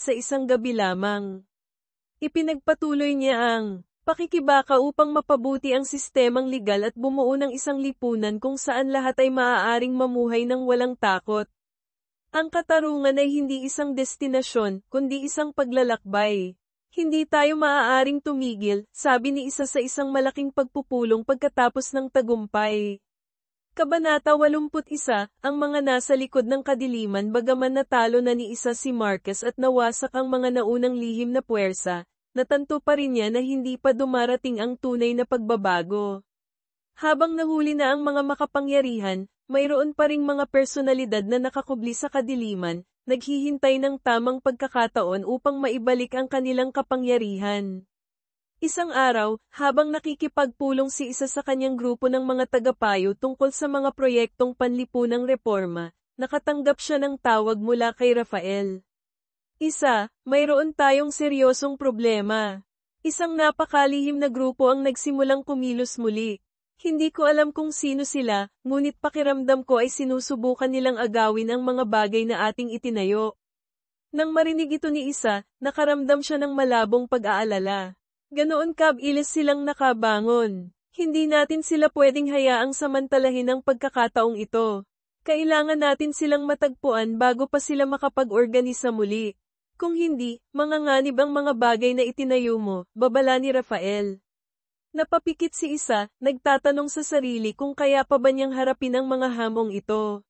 sa isang gabi lamang. Ipinagpatuloy niya ang pakikibaka upang mapabuti ang sistemang legal at bumuo ng isang lipunan kung saan lahat ay maaaring mamuhay ng walang takot. Ang katarungan ay hindi isang destinasyon, kundi isang paglalakbay. Hindi tayo maaaring tumigil, sabi ni isa sa isang malaking pagpupulong pagkatapos ng tagumpay. Kabanata 81, ang mga nasa likod ng kadiliman. Bagaman natalo na ni isa si Marquez at nawasak ang mga naunang lihim na puwersa, natanto pa rin niya na hindi pa dumarating ang tunay na pagbabago. Habang nahuli na ang mga makapangyarihan, mayroon pa ring mga personalidad na nakakubli sa kadiliman, naghihintay ng tamang pagkakataon upang maibalik ang kanilang kapangyarihan. Isang araw, habang nakikipagpulong si isa sa kanyang grupo ng mga tagapayo tungkol sa mga proyektong panlipunang reforma, nakatanggap siya ng tawag mula kay Rafael. Mayroon tayong seryosong problema. Isang napakalihim na grupo ang nagsimulang kumilos muli. Hindi ko alam kung sino sila, ngunit pakiramdam ko ay sinusubukan nilang agawin ang mga bagay na ating itinayo. Nang marinig ito ni isa, nakaramdam siya ng malabong pag-aalala. Ganoon kabilis silang nakabangon. Hindi natin sila pwedeng hayaang samantalahin ang pagkakataong ito. Kailangan natin silang matagpuan bago pa sila makapag-organisa muli. Kung hindi, manganganib ang mga bagay na itinayo mo, babala ni Rafael. Napapikit si isa, nagtatanong sa sarili kung kaya pa ba niyang harapin ang mga hamong ito.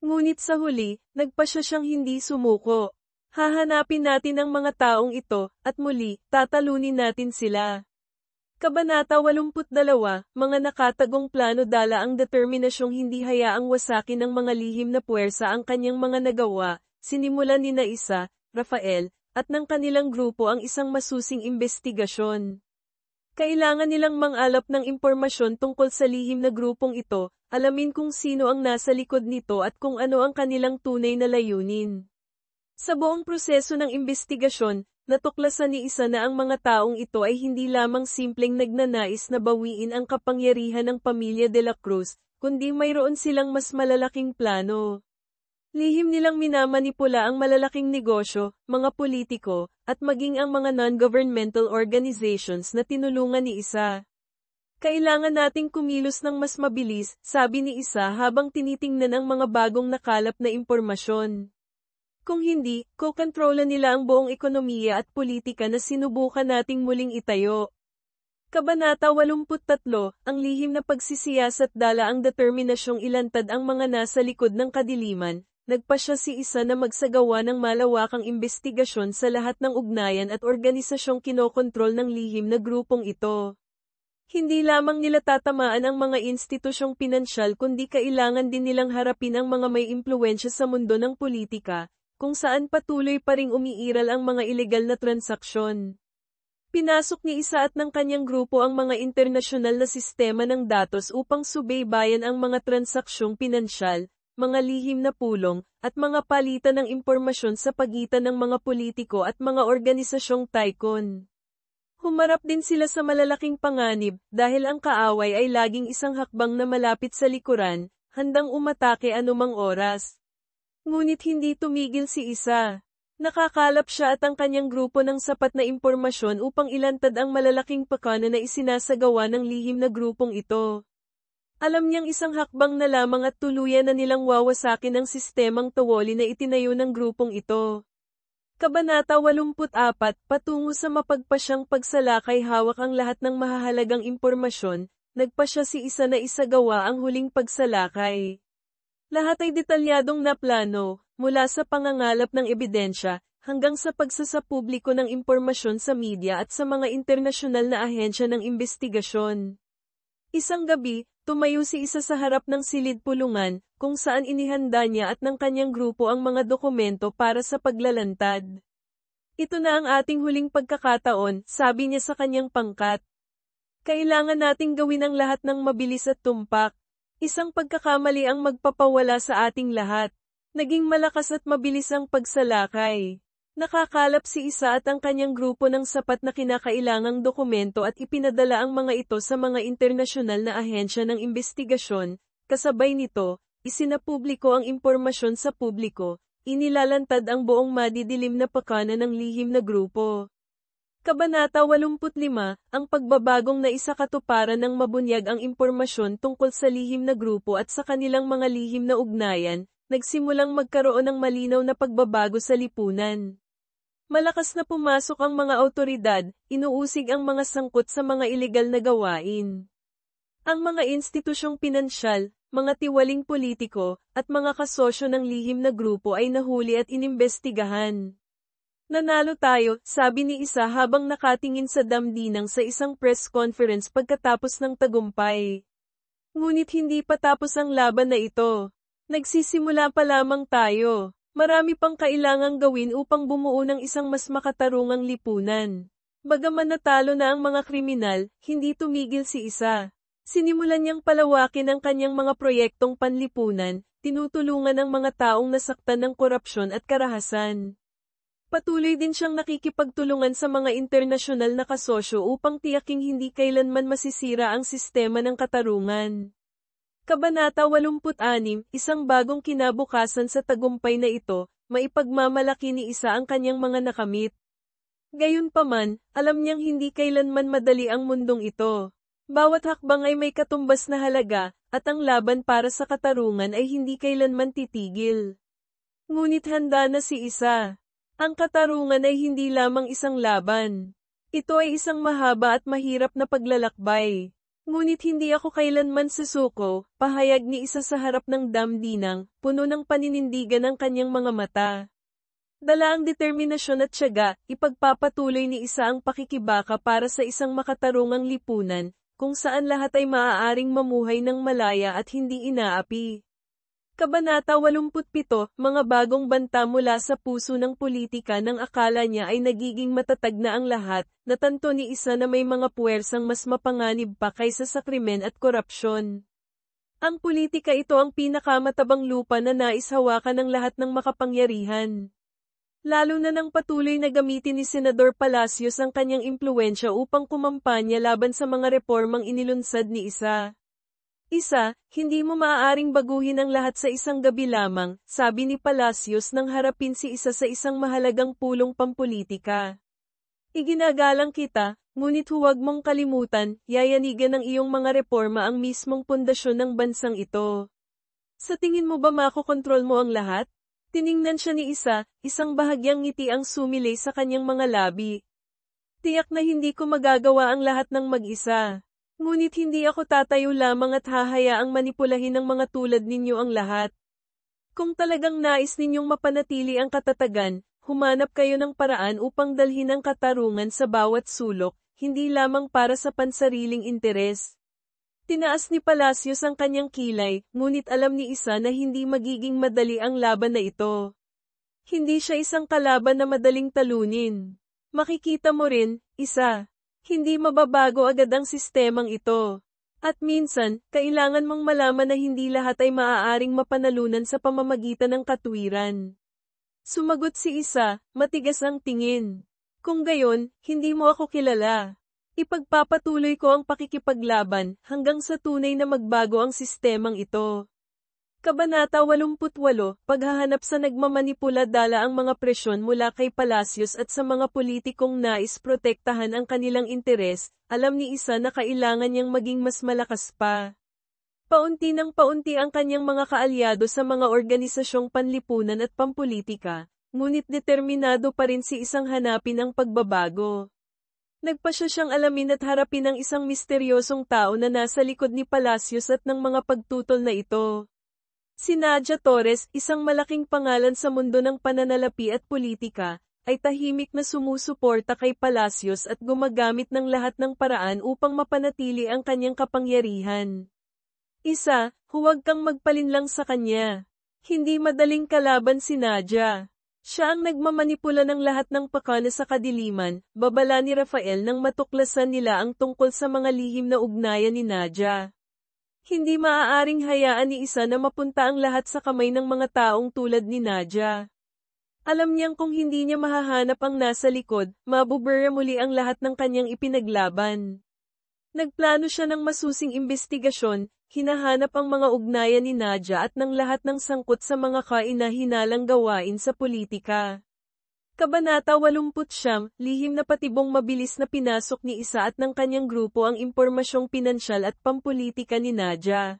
Ngunit sa huli, nagpasya siyang hindi sumuko. Hahanapin natin ang mga taong ito, at muli, tatalunin natin sila. Kabanata 82, mga nakatagong plano. Dala ang determinasyong hindi hayaang wasakin ng mga lihim na puwersa ang kanyang mga nagawa, sinimulan ni na isa, Rafael, at ng kanilang grupo ang isang masusing imbestigasyon. Kailangan nilang mangalap ng impormasyon tungkol sa lihim na grupong ito, alamin kung sino ang nasa likod nito at kung ano ang kanilang tunay na layunin. Sa buong proseso ng imbestigasyon, natuklasan ni isa na ang mga taong ito ay hindi lamang simpleng nagnanais na bawiin ang kapangyarihan ng pamilya de la Cruz, kundi mayroon silang mas malalaking plano. Lihim nilang minamanipula ang malalaking negosyo, mga politiko, at maging ang mga non-governmental organizations na tinulungan ni isa. Kailangan nating kumilos ng mas mabilis, sabi ni isa habang tinitingnan ang mga bagong nakalap na impormasyon. Kung hindi, kokontrolan nila ang buong ekonomiya at politika na sinubukan nating muling itayo. Kabanata 83, ang lihim na pagsisiyasat. Dala ang determinasyong ilantad ang mga nasa likod ng kadiliman, nagpasya si isa na magsagawa ng malawakang imbestigasyon sa lahat ng ugnayan at organisasyong kinokontrol ng lihim na grupong ito. Hindi lamang nila tatamaan ang mga institusyong pinansyal kundi kailangan din nilang harapin ang mga may impluwensya sa mundo ng politika, kung saan patuloy pa ring umiiral ang mga ilegal na transaksyon. Pinasok ni isa at ng kanyang grupo ang mga internasyonal na sistema ng datos upang subaybayan ang mga transaksyong pinansyal, mga lihim na pulong, at mga palitan ng impormasyon sa pagitan ng mga politiko at mga organisasyong tycoon. Humarap din sila sa malalaking panganib dahil ang kaaway ay laging isang hakbang na malapit sa likuran, handang umatake anumang oras. Ngunit hindi tumigil si isa. Nakakalap siya at ang kanyang grupo ng sapat na impormasyon upang ilantad ang malalaking pakana na isinasagawa ng lihim na grupong ito. Alam niyang isang hakbang na lamang at tuluyan na nilang wawasakin ang sistemang tawoli na itinayo ng grupong ito. Kabanata 84, patungo sa mapagpasyang pagsalakay. Hawak ang lahat ng mahahalagang impormasyon, nagpasya si isa na isagawa ang huling pagsalakay. Lahat ay detalyadong naplano, mula sa pangangalap ng ebidensya, hanggang sa pagsasapubliko ng impormasyon sa media at sa mga internasyonal na ahensya ng imbestigasyon. Isang gabi, tumayo si isa sa harap ng silid pulungan, kung saan inihanda niya at ng kanyang grupo ang mga dokumento para sa paglalantad. Ito na ang ating huling pagkakataon, sabi niya sa kanyang pangkat. Kailangan nating gawin ang lahat ng mabilis at tumpak. Isang pagkakamali ang magpapawala sa ating lahat. Naging malakas at mabilis ang pagsalakay. Nakakalap si isa at ang kanyang grupo ng sapat na kinakailangang dokumento at ipinadala ang mga ito sa mga internasyonal na ahensya ng imbestigasyon. Kasabay nito, isinapubliko ang impormasyon sa publiko, inilalantad ang buong madidilim na pakana ng lihim na grupo. Kabanata 85, ang pagbabagong naisakatuparan ng mabunyag ang impormasyon tungkol sa lihim na grupo at sa kanilang mga lihim na ugnayan, nagsimulang magkaroon ng malinaw na pagbabago sa lipunan. Malakas na pumasok ang mga awtoridad, inuusig ang mga sangkot sa mga ilegal na gawain. Ang mga institusyong pinansyal, mga tiwaling politiko, at mga kasosyo ng lihim na grupo ay nahuli at inimbestigahan. Nanalo tayo, sabi ni isa habang nakatingin sa damdinang sa isang press conference pagkatapos ng tagumpay. Ngunit hindi pa tapos ang laban na ito. Nagsisimula pa lamang tayo. Marami pang kailangang gawin upang bumuo ng isang mas makatarungang lipunan. Bagaman natalo na ang mga kriminal, hindi tumigil si isa. Sinimulan niyang palawakin ang kanyang mga proyektong panlipunan, tinutulungan ang mga taong nasaktan ng korupsyon at karahasan. Patuloy din siyang nakikipagtulungan sa mga internasyonal na kasosyo upang tiyaking hindi kailanman masisira ang sistema ng katarungan. Kabanata 86, isang bagong kinabukasan sa tagumpay na ito, maipagmamalaki ni isa ang kanyang mga nakamit. Gayunpaman, alam niyang hindi kailanman madali ang mundong ito. Bawat hakbang ay may katumbas na halaga, at ang laban para sa katarungan ay hindi kailanman titigil. Ngunit handa na si isa. Ang katarungan ay hindi lamang isang laban. Ito ay isang mahaba at mahirap na paglalakbay. Ngunit hindi ako kailanman susuko, pahayag ni isa sa harap ng damdinang, puno ng paninindigan ng kanyang mga mata. Dala ang determinasyon at tiyaga, ipagpapatuloy ni isa ang pakikibaka para sa isang makatarungang lipunan, kung saan lahat ay maaaring mamuhay ng malaya at hindi inaapi. Kabanata 87, mga bagong banta mula sa puso ng politika nang akala niya ay nagiging matatag na ang lahat, natanto ni isa na may mga puwersang mas mapanganib pa kaysa sa krimen at korupsyon. Ang politika ito ang pinakamatabang lupa na naishawakan ng lahat ng makapangyarihan. Lalo na nang patuloy na gamitin ni Senador Palacios ang kanyang impluwensya upang kumampanya laban sa mga reformang inilunsad ni isa. Isa, hindi mo maaaring baguhin ang lahat sa isang gabi lamang, sabi ni Palacios nang harapin si isa sa isang mahalagang pulong pampolitika. Iginagalang kita, ngunit huwag mong kalimutan, yayanigan ng iyong mga reforma ang mismong pundasyon ng bansang ito. Sa tingin mo ba makokontrol mo ang lahat? Tiningnan siya ni isa, isang bahagyang ngiti ang sumilay sa kanyang mga labi. Tiyak na hindi ko magagawa ang lahat ng mag-isa. Ngunit hindi ako tatayo lamang at hahayaang manipulahin ng mga tulad ninyo ang lahat. Kung talagang nais ninyong mapanatili ang katatagan, humanap kayo ng paraan upang dalhin ang katarungan sa bawat sulok, hindi lamang para sa pansariling interes. Tinaas ni Palacios ang kanyang kilay, ngunit alam ni isa na hindi magiging madali ang laban na ito. Hindi siya isang kalaban na madaling talunin. Makikita mo rin, isa. Hindi mababago agad ang sistemang ito. At minsan, kailangan mong malaman na hindi lahat ay maaaring mapanalunan sa pamamagitan ng katwiran. Sumagot si isa, matigas ang tingin. Kung gayon, hindi mo ako kilala. Ipagpapatuloy ko ang pakikipaglaban hanggang sa tunay na magbago ang sistemang ito. Kabanata 88, paghahanap sa nagmamanipula dala ang mga presyon mula kay Palacios at sa mga politikong nais protektahan ang kanilang interes, alam ni isa na kailangan niyang maging mas malakas pa. Paunti ng paunti ang kanyang mga kaalyado sa mga organisasyong panlipunan at pampolitika, ngunit determinado pa rin si isang hanapin ang pagbabago. Nagpasya siyang alamin at harapin ang isang misteryosong tao na nasa likod ni Palacios at ng mga pagtutol na ito. Si Nadia Torres, isang malaking pangalan sa mundo ng pananalapi at politika, ay tahimik na sumusuporta kay Palacios at gumagamit ng lahat ng paraan upang mapanatili ang kanyang kapangyarihan. Isa, huwag kang magpalinlang sa kanya. Hindi madaling kalaban si Nadia. Siya ang nagmamanipula ng lahat ng pakana sa kadiliman, babala ni Rafael nang matuklasan nila ang tungkol sa mga lihim na ugnayan ni Nadia. Hindi maaaring hayaan ni isa na mapunta ang lahat sa kamay ng mga taong tulad ni Nadia. Alam niyang kung hindi niya mahahanap ang nasa likod, mabubura muli ang lahat ng kanyang ipinaglaban. Nagplano siya ng masusing imbestigasyon, hinahanap ang mga ugnayan ni Nadia at ng lahat ng sangkot sa mga kaina-hinalang gawain sa politika. Kabanata 89, lihim na patibong mabilis na pinasok ni Isa at ng kanyang grupo ang impormasyong pinansyal at pampolitika ni Nadia.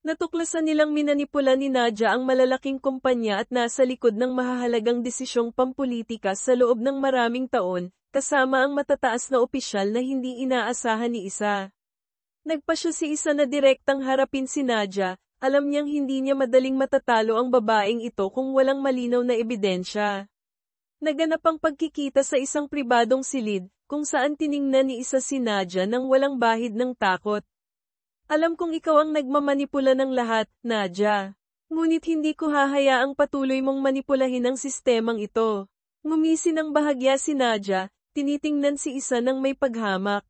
Natuklasan nilang minanipula ni Nadia ang malalaking kumpanya at nasa likod ng mahahalagang desisyong pampolitika sa loob ng maraming taon, kasama ang matataas na opisyal na hindi inaasahan ni Isa. Nagpasya si Isa na direktang harapin si Nadia, alam niyang hindi niya madaling matatalo ang babaeng ito kung walang malinaw na ebidensya. Naganap ang pagkikita sa isang pribadong silid, kung saan tiningnan ni Isa si Nadia nang walang bahid ng takot. Alam kong ikaw ang nagmamanipula ng lahat, Nadia. Ngunit hindi ko hahayaang patuloy mong manipulahin ang sistemang ito. Ngumisi ng bahagya si Nadia, tinitingnan si Isa ng may paghamak.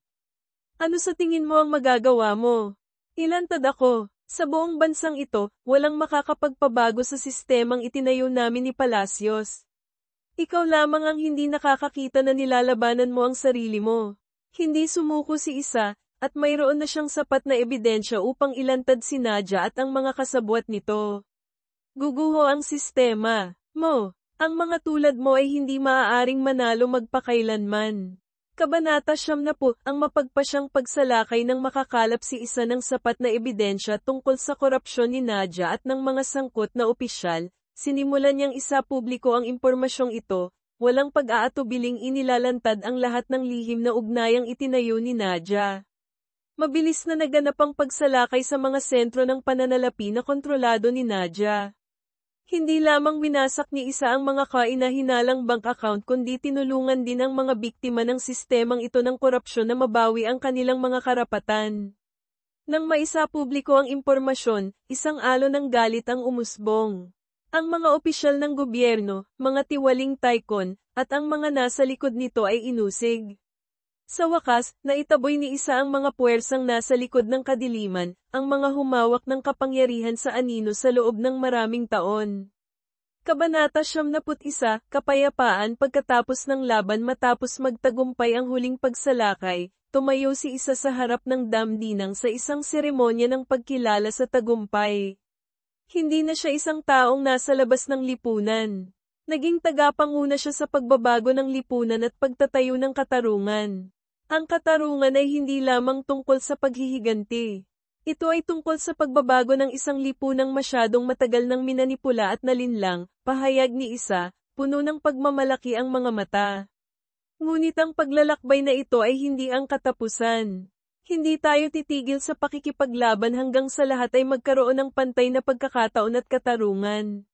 Ano sa tingin mo ang magagawa mo? Ilantad ako. Sa buong bansang ito, walang makakapagpabago sa sistemang itinayo namin ni Palacios. Ikaw lamang ang hindi nakakakita na nilalabanan mo ang sarili mo. Hindi sumuko si Isa, at mayroon na siyang sapat na ebidensya upang ilantad si Nadia at ang mga kasabwat nito. Guguho ang sistema mo. Ang mga tulad mo ay hindi maaaring manalo magpakailanman. Kabanata 90, ang mapagpasyang pagsalakay ng makakalap si Isa ng sapat na ebidensya tungkol sa korupsyon ni Nadia at ng mga sangkot na opisyal. Sinimulan niyang isa-publiko ang impormasyong ito, walang pag-aatubiling inilalantad ang lahat ng lihim na ugnayang itinayo ni Nadia. Mabilis na naganap ang pagsalakay sa mga sentro ng pananalapi na kontrolado ni Nadia. Hindi lamang winasak ni Isa ang mga kaina-hinalang bank account kundi tinulungan din ang mga biktima ng sistemang ito ng korupsyon na mabawi ang kanilang mga karapatan. Nang maisa-publiko ang impormasyon, isang alon ng galit ang umusbong. Ang mga opisyal ng gobyerno, mga tiwaling tycoon, at ang mga nasa likod nito ay inusig. Sa wakas, naitaboy ni Isa ang mga puwersang nasa likod ng kadiliman, ang mga humawak ng kapangyarihan sa anino sa loob ng maraming taon. Kabanata 91, Kapayapaan pagkatapos ng laban matapos magtagumpay ang huling pagsalakay, tumayo si Isa sa harap ng damdinang sa isang seremonya ng pagkilala sa tagumpay. Hindi na siya isang taong nasa labas ng lipunan. Naging tagapanguna siya sa pagbabago ng lipunan at pagtatayo ng katarungan. Ang katarungan ay hindi lamang tungkol sa paghihiganti. Ito ay tungkol sa pagbabago ng isang lipunang masyadong matagal nang minanipula at nalinlang, pahayag ni Isa, puno ng pagmamalaki ang mga mata. Ngunit ang paglalakbay na ito ay hindi ang katapusan. Hindi tayo titigil sa pakikipaglaban hanggang sa lahat ay magkaroon ng pantay na pagkakataon at katarungan.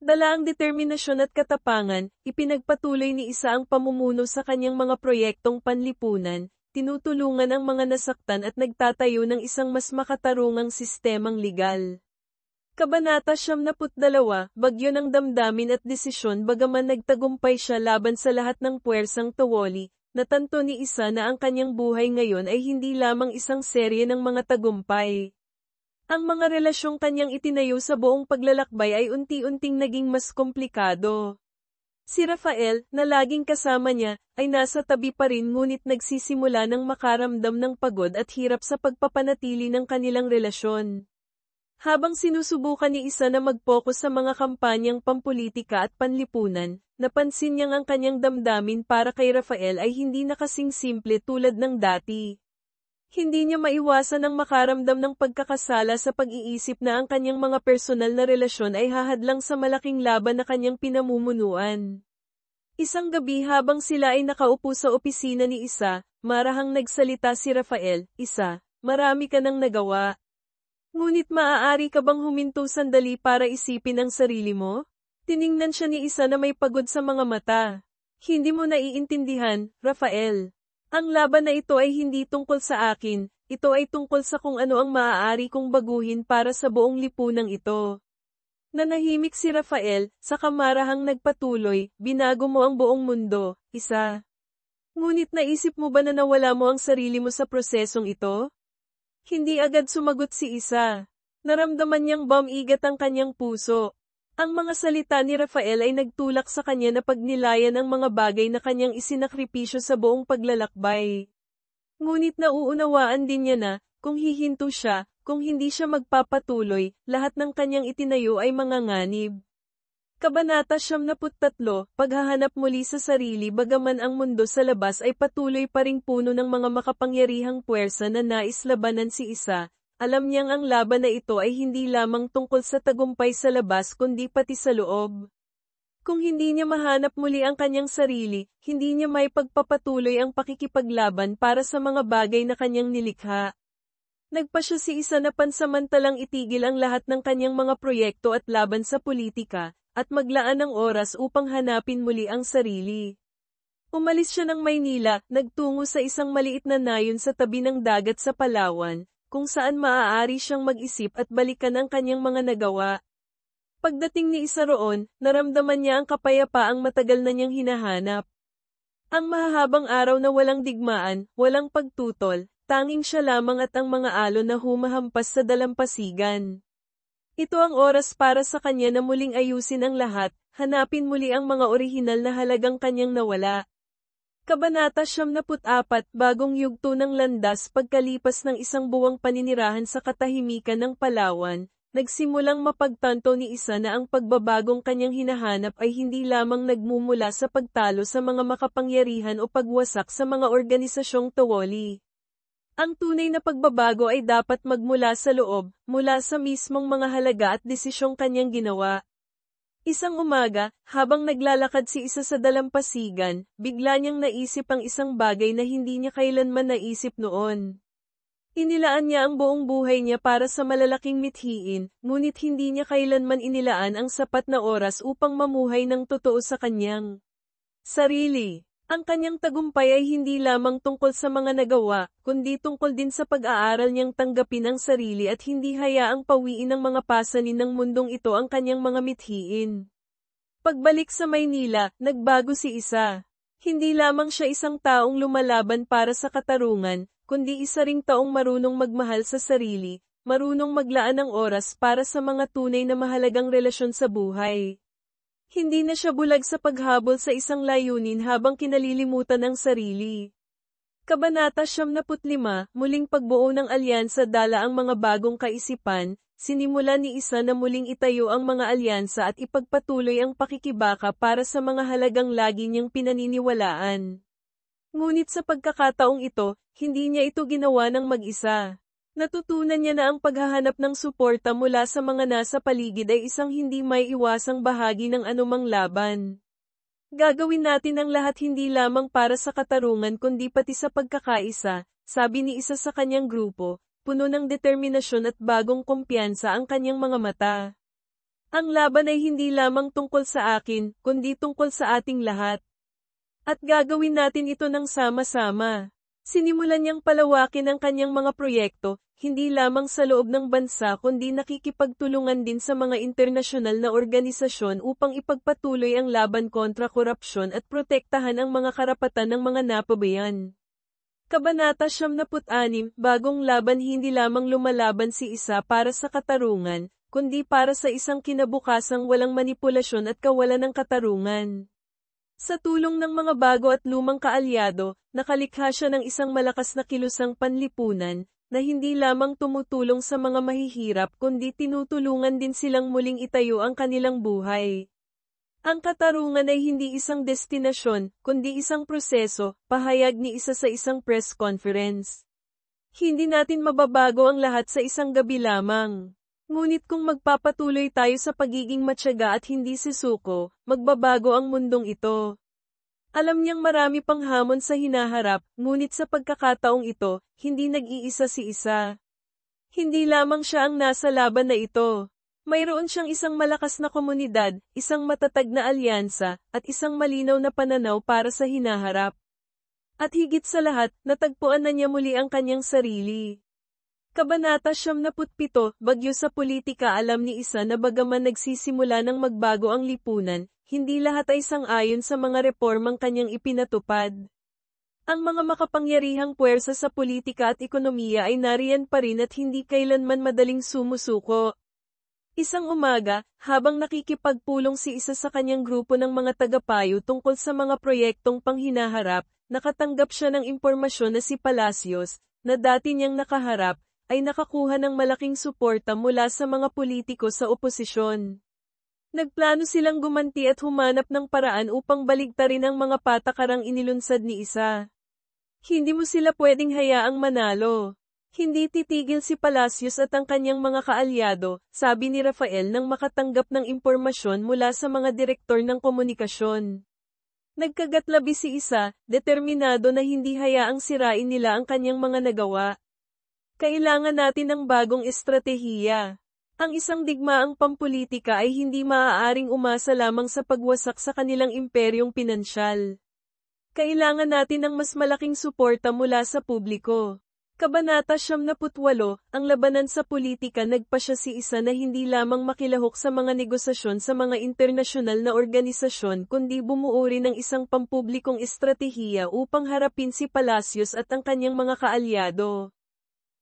Dala ang determinasyon at katapangan, ipinagpatuloy ni Isa ang pamumuno sa kanyang mga proyektong panlipunan, tinutulungan ang mga nasaktan at nagtatayo ng isang mas makatarungang sistemang legal. Kabanata 92, Bagyo ng damdamin at desisyon. Bagaman nagtagumpay siya laban sa lahat ng puwersang tawoli, natanto ni Isa na ang kanyang buhay ngayon ay hindi lamang isang serye ng mga tagumpay. Ang mga relasyong kanyang itinayo sa buong paglalakbay ay unti-unting naging mas komplikado. Si Rafael, na laging kasama niya, ay nasa tabi pa rin ngunit nagsisimula ng makaramdam ng pagod at hirap sa pagpapanatili ng kanilang relasyon. Habang sinusubukan ni Isa na mag-focus sa mga kampanyang pampolitika at panlipunan, napansin niyang ang kanyang damdamin para kay Rafael ay hindi na kasing simple tulad ng dati. Hindi niya maiwasan ang makaramdam ng pagkakasala sa pag-iisip na ang kanyang mga personal na relasyon ay hahadlang sa malaking laban na kanyang pinamumunuan. Isang gabi habang sila ay nakaupo sa opisina ni Isa, marahang nagsalita si Rafael, Isa, marami ka nang nagawa. Ngunit maaari ka bang huminto sandali para isipin ang sarili mo? Tiningnan siya ni Isa na may pagod sa mga mata. Hindi mo naiintindihan, Rafael. Ang laban na ito ay hindi tungkol sa akin, ito ay tungkol sa kung ano ang maaari kong baguhin para sa buong lipunang ito. Nanahimik si Rafael, sa kamarahang nagpatuloy, binago mo ang buong mundo, Isa. Ngunit naisip mo ba na nawala mo ang sarili mo sa prosesong ito? Hindi agad sumagot si Isa. Naramdaman niyang bumigat ang kanyang puso. Ang mga salita ni Rafael ay nagtulak sa kanya na pagnilayan ang mga bagay na kanyang isinakripisyo sa buong paglalakbay. Ngunit nauunawaan din niya na, kung hihinto siya, kung hindi siya magpapatuloy, lahat ng kanyang itinayo ay manganganib. Kabanata 73, Paghahanap muli sa sarili bagaman ang mundo sa labas ay patuloy pa ring puno ng mga makapangyarihang puwersa na nais labanan si isa, alam niyang ang laban na ito ay hindi lamang tungkol sa tagumpay sa labas kundi pati sa loob. Kung hindi niya mahanap muli ang kanyang sarili, hindi niya may pagpapatuloy ang pakikipaglaban para sa mga bagay na kanyang nilikha. Nagpasya si isa na pansamantalang itigil ang lahat ng kanyang mga proyekto at laban sa politika, at maglaan ng oras upang hanapin muli ang sarili. Umalis siya ng Maynila, nagtungo sa isang maliit na nayon sa tabi ng dagat sa Palawan, kung saan maaari siyang mag-isip at balikan ang kanyang mga nagawa. Pagdating ni isa roon, naramdaman niya ang kapayapaang matagal na niyang hinahanap. Ang mahahabang araw na walang digmaan, walang pagtutol, tanging siya lamang at ang mga alon na humahampas sa dalampasigan. Ito ang oras para sa kanya na muling ayusin ang lahat, hanapin muli ang mga orihinal na halagang kanyang nawala. Kabanata 74, Bagong yugto ng landas. Pagkalipas ng isang buwang paninirahan sa katahimikan ng Palawan, nagsimulang mapagtanto ni isa na ang pagbabagong kanyang hinahanap ay hindi lamang nagmumula sa pagtalo sa mga makapangyarihan o pagwasak sa mga organisasyong tawoli. Ang tunay na pagbabago ay dapat magmula sa loob, mula sa mismong mga halaga at desisyong kanyang ginawa. Isang umaga, habang naglalakad si isa sa dalampasigan, bigla niyang naisip ang isang bagay na hindi niya kailanman naisip noon. Inilaan niya ang buong buhay niya para sa malalaking mithiin, ngunit hindi niya kailanman inilaan ang sapat na oras upang mamuhay ng totoo sa kanyang sarili. Ang kanyang tagumpay ay hindi lamang tungkol sa mga nagawa, kundi tungkol din sa pag-aaral niyang tanggapin ang sarili at hindi hayaang pawiin ng mga pasanin ng mundong ito ang kanyang mga mithiin. Pagbalik sa Maynila, nagbago si isa. Hindi lamang siya isang taong lumalaban para sa katarungan, kundi isa ring taong marunong magmahal sa sarili, marunong maglaan ng oras para sa mga tunay na mahalagang relasyon sa buhay. Hindi na siya bulag sa paghabol sa isang layunin habang kinalilimutan ang sarili. Kabanata 75, Muling pagbuo ng alyansa. Dala ang mga bagong kaisipan, sinimula ni isa na muling itayo ang mga alyansa at ipagpatuloy ang pakikibaka para sa mga halagang lagi niyang pinaniniwalaan. Ngunit sa pagkakataong ito, hindi niya ito ginawa ng mag-isa. Natutunan niya na ang paghahanap ng suporta mula sa mga nasa paligid ay isang hindi may iwasang bahagi ng anumang laban. Gagawin natin ang lahat hindi lamang para sa katarungan kundi pati sa pagkakaisa, sabi ni isa sa kanyang grupo, puno ng determinasyon at bagong kumpiyansa ang kanyang mga mata. Ang laban ay hindi lamang tungkol sa akin, kundi tungkol sa ating lahat. At gagawin natin ito ng sama-sama. Sinimulan niyang palawakin ang kanyang mga proyekto, hindi lamang sa loob ng bansa kundi nakikipagtulungan din sa mga internasyonal na organisasyon upang ipagpatuloy ang laban kontra korupsyon at protektahan ang mga karapatan ng mga napabayan. Kabanata 76, Bagong laban. Hindi lamang lumalaban si isa para sa katarungan, kundi para sa isang kinabukasang walang manipulasyon at kawalan ng katarungan. Sa tulong ng mga bago at lumang kaalyado, nakalikha siya ng isang malakas na kilusang panlipunan, na hindi lamang tumutulong sa mga mahihirap kundi tinutulungan din silang muling itayo ang kanilang buhay. Ang katarungan ay hindi isang destinasyon, kundi isang proseso, pahayag ni isa sa isang press conference. Hindi natin mababago ang lahat sa isang gabi lamang. Ngunit kung magpapatuloy tayo sa pagiging matyaga at hindi sisuko, magbabago ang mundong ito. Alam niyang marami pang hamon sa hinaharap, ngunit sa pagkakataong ito, hindi nag-iisa si isa. Hindi lamang siya ang nasa laban na ito. Mayroon siyang isang malakas na komunidad, isang matatag na alyansa, at isang malinaw na pananaw para sa hinaharap. At higit sa lahat, natagpuan na niya muli ang kanyang sarili. Kabanata 77, Bagyo sa politika. Alam ni isa na bagaman nagsisimula ng magbago ang lipunan, hindi lahat ay sang-ayon sa mga reformang kanyang ipinatupad. Ang mga makapangyarihang puwersa sa politika at ekonomiya ay nariyan pa rin at hindi kailanman madaling sumusuko. Isang umaga, habang nakikipagpulong si isa sa kanyang grupo ng mga tagapayo tungkol sa mga proyektong panghinaharap, nakatanggap siya ng impormasyon na si Palacios, na dati niyang nakaharap, ay nakakuha ng malaking suporta mula sa mga politiko sa oposisyon. Nagplano silang gumanti at humanap ng paraan upang baligtarin ang mga patakarang inilunsad ni Isa. Hindi mo sila pwedeng hayaang manalo. Hindi titigil si Palacios at ang kanyang mga kaalyado, sabi ni Rafael nang makatanggap ng impormasyon mula sa mga direktor ng komunikasyon. Nagkagatlabi si Isa, determinado na hindi hayaang sirain nila ang kanyang mga nagawa. Kailangan natin ng bagong estratehiya. Ang isang digmaang pampulitika ay hindi maaaring umasa lamang sa pagwasak sa kanilang imperyong pinansyal. Kailangan natin ng mas malaking suporta mula sa publiko. Kabanata 78, ang labanan sa politika nagpasya si Isa na hindi lamang makilahok sa mga negosasyon sa mga internasyonal na organisasyon kundi bumuo rin ng isang pampublikong estratehiya upang harapin si Palacios at ang kanyang mga kaalyado.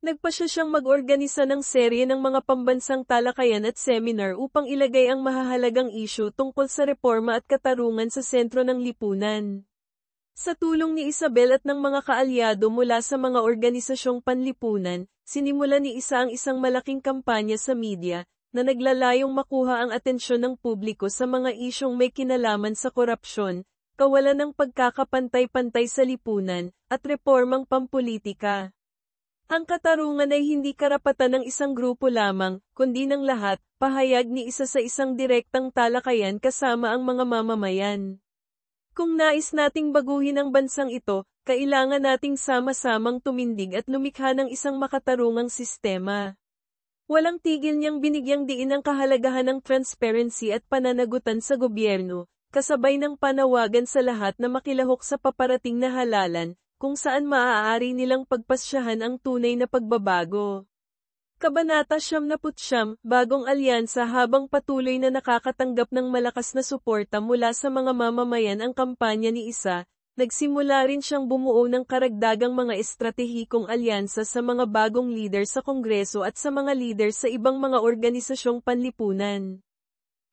Nagpasya siyang mag-organisa ng serye ng mga pambansang talakayan at seminar upang ilagay ang mahahalagang isyu tungkol sa reforma at katarungan sa sentro ng lipunan. Sa tulong ni Isabel at ng mga kaalyado mula sa mga organisasyong panlipunan, sinimulan ni Isa ang isang malaking kampanya sa media, na naglalayong makuha ang atensyon ng publiko sa mga isyong may kinalaman sa korupsyon, kawalan ng pagkakapantay-pantay sa lipunan, at reformang pampulitika. Ang katarungan ay hindi karapatan ng isang grupo lamang, kundi ng lahat, pahayag ni Isa sa isang direktang talakayan kasama ang mga mamamayan. Kung nais nating baguhin ang bansang ito, kailangan nating sama-samang tumindig at lumikha ng isang makatarungang sistema. Walang tigil niyang binigyang diin ang kahalagahan ng transparency at pananagutan sa gobyerno, kasabay ng panawagan sa lahat na makilahok sa paparating na halalan, kung saan maaari nilang pagpasyahan ang tunay na pagbabago. Kabanata 79, Bagong Alyansa. Habang patuloy na nakakatanggap ng malakas na suporta mula sa mga mamamayan ang kampanya ni Isa, nagsimula rin siyang bumuo ng karagdagang mga estratehikong alyansa sa mga bagong leader sa Kongreso at sa mga leader sa ibang mga organisasyong panlipunan.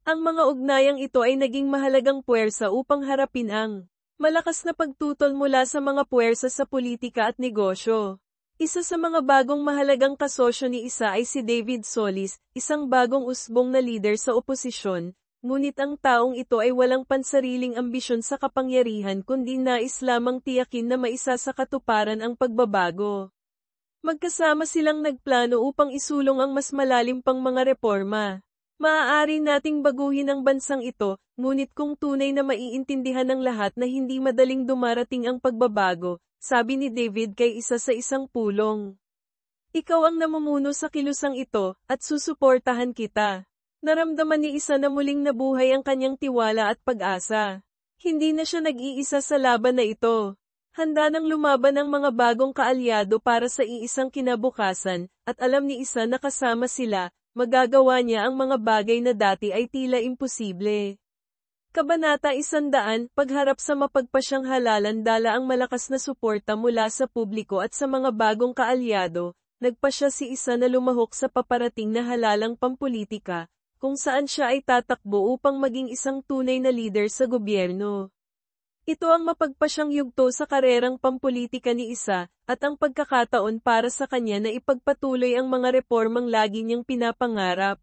Ang mga ugnayang ito ay naging mahalagang puwersa upang harapin ang malakas na pagtutol mula sa mga puwersa sa politika at negosyo. Isa sa mga bagong mahalagang kasosyo ni Isa ay si David Solis, isang bagong usbong na leader sa oposisyon, ngunit ang taong ito ay walang pansariling ambisyon sa kapangyarihan kundi nais lamang tiyakin na maisa sa katuparan ang pagbabago. Magkasama silang nagplano upang isulong ang mas malalim pang mga reforma. Maaari nating baguhin ang bansang ito, ngunit kung tunay na maiintindihan ng lahat na hindi madaling dumarating ang pagbabago, sabi ni David kay Isa sa isang pulong. Ikaw ang namumuno sa kilusang ito, at susuportahan kita. Naramdaman ni Isa na muling nabuhay ang kanyang tiwala at pag-asa. Hindi na siya nag-iisa sa laban na ito. Handa nang lumaban ang mga bagong kaalyado para sa iisang kinabukasan, at alam ni Isa na kasama sila, magagawa niya ang mga bagay na dati ay tila imposible. Kabanata 100, Pagharap sa mapagpasyang halalan. Dala ang malakas na suporta mula sa publiko at sa mga bagong kaalyado, nagpasya si Isa na lumahok sa paparating na halalang pampulitika, kung saan siya ay tatakbo upang maging isang tunay na leader sa gobyerno. Ito ang mapagpasyang yugto sa karerang pampulitika ni Isa, at ang pagkakataon para sa kanya na ipagpatuloy ang mga reformang lagi niyang pinapangarap.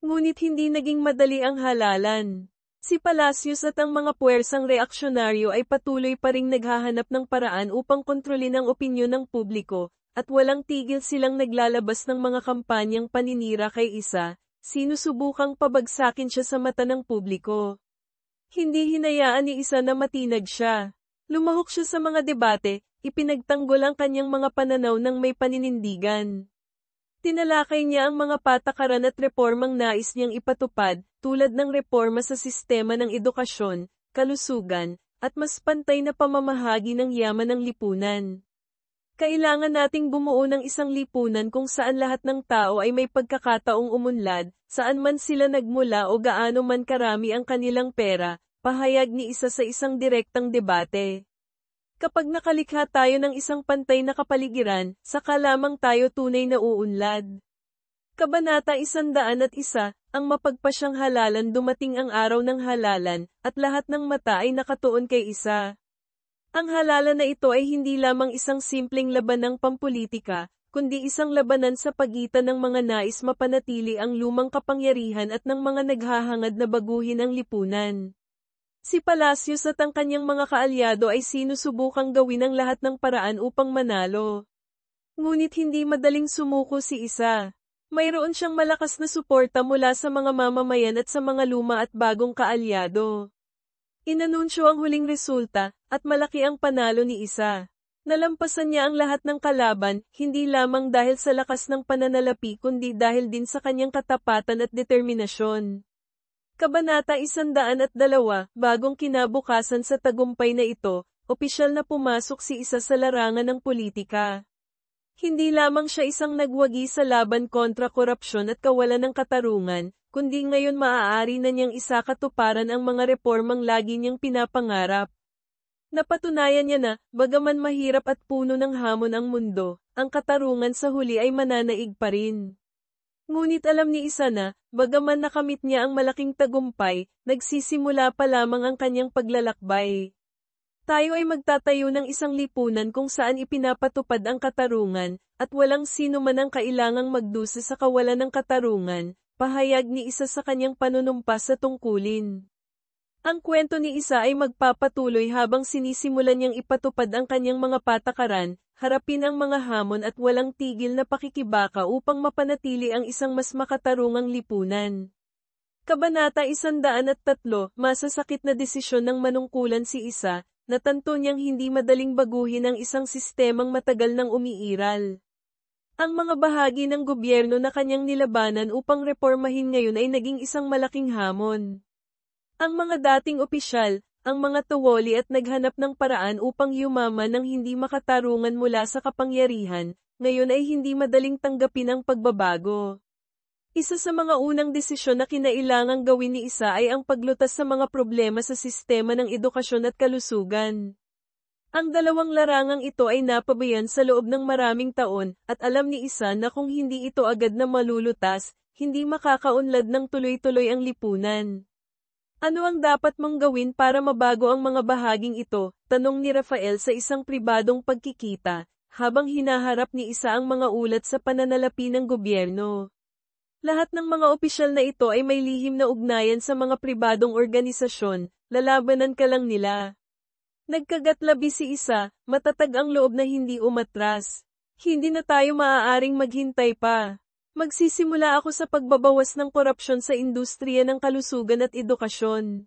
Ngunit hindi naging madali ang halalan. Si Palacios at ang mga puwersang reaksyonaryo ay patuloy pa ring naghahanap ng paraan upang kontrolin ang opinyon ng publiko, at walang tigil silang naglalabas ng mga kampanyang paninira kay Isa, sinusubukang pabagsakin siya sa mata ng publiko. Hindi hinayaan ni Isa na matinag siya. Lumahok siya sa mga debate, ipinagtanggol ang kanyang mga pananaw ng may paninindigan. Tinalakay niya ang mga patakaran at reformang nais niyang ipatupad, tulad ng reforma sa sistema ng edukasyon, kalusugan, at mas pantay na pamamahagi ng yaman ng lipunan. Kailangan nating bumuo ng isang lipunan kung saan lahat ng tao ay may pagkakataong umunlad, saan man sila nagmula o gaano man karami ang kanilang pera, pahayag ni Isa sa isang direktang debate. Kapag nakalikha tayo ng isang pantay na kapaligiran, saka lamang tayo tunay na uunlad. Kabanata 101, Ang mapagpasyang halalan. Dumating ang araw ng halalan, at lahat ng mata ay nakatuon kay Isa. Ang halalan na ito ay hindi lamang isang simpleng laban ng pampulitika, kundi isang labanan sa pagitan ng mga nais mapanatili ang lumang kapangyarihan at ng mga naghahangad na baguhin ang lipunan. Si Palacios at ang kanyang mga kaalyado ay sinusubukang gawin ang lahat ng paraan upang manalo. Ngunit hindi madaling sumuko si Isa. Mayroon siyang malakas na suporta mula sa mga mamamayan at sa mga luma at bagong kaalyado. Inanunsyo ang huling resulta, at malaki ang panalo ni Isa. Nalampasan niya ang lahat ng kalaban, hindi lamang dahil sa lakas ng pananalapi kundi dahil din sa kanyang katapatan at determinasyon. Kabanata 102, bagong kinabukasan sa tagumpay na ito, opisyal na pumasok si Isa sa larangan ng politika. Hindi lamang siya isang nagwagi sa laban kontra korupsyon at kawalan ng katarungan, kundi ngayon maaari na niyang isakatuparan ang mga reformang lagi niyang pinapangarap. Napatunayan niya na, bagaman mahirap at puno ng hamon ang mundo, ang katarungan sa huli ay mananaig pa rin. Ngunit alam ni Isa na, bagaman nakamit niya ang malaking tagumpay, nagsisimula pa lamang ang kanyang paglalakbay. Tayo ay magtatayo ng isang lipunan kung saan ipinapatupad ang katarungan, at walang sino man ang kailangang magdusa sa kawalan ng katarungan, pahayag ni Isa sa kanyang panunumpa sa tungkulin. Ang kwento ni Isa ay magpapatuloy habang sinisimulan niyang ipatupad ang kanyang mga patakaran, harapin ang mga hamon at walang tigil na pakikibaka upang mapanatili ang isang mas makatarungang lipunan. Kabanata 103, masasakit na desisyon ng manungkulan si Isa, natanto niyang hindi madaling baguhin ang isang sistemang matagal nang umiiral. Ang mga bahagi ng gobyerno na kanyang nilabanan upang reformahin ngayon ay naging isang malaking hamon. Ang mga dating opisyal, ang mga tuwali at naghanap ng paraan upang yumaman ng hindi makatarungan mula sa kapangyarihan, ngayon ay hindi madaling tanggapin ang pagbabago. Isa sa mga unang desisyon na kinailangang gawin ni Isa ay ang paglutas sa mga problema sa sistema ng edukasyon at kalusugan. Ang dalawang larangang ito ay napabayan sa loob ng maraming taon, at alam ni Isa na kung hindi ito agad na malulutas, hindi makakaunlad ng tuloy-tuloy ang lipunan. Ano ang dapat mong gawin para mabago ang mga bahaging ito? Tanong ni Rafael sa isang pribadong pagkikita, habang hinaharap ni Isa ang mga ulat sa pananalapi ng gobyerno. Lahat ng mga opisyal na ito ay may lihim na ugnayan sa mga pribadong organisasyon, lalabanan ka lang nila. Nagkagatlabi si Isa, matatag ang loob na hindi umatras. Hindi na tayo maaaring maghintay pa. Magsisimula ako sa pagbabawas ng korupsyon sa industriya ng kalusugan at edukasyon.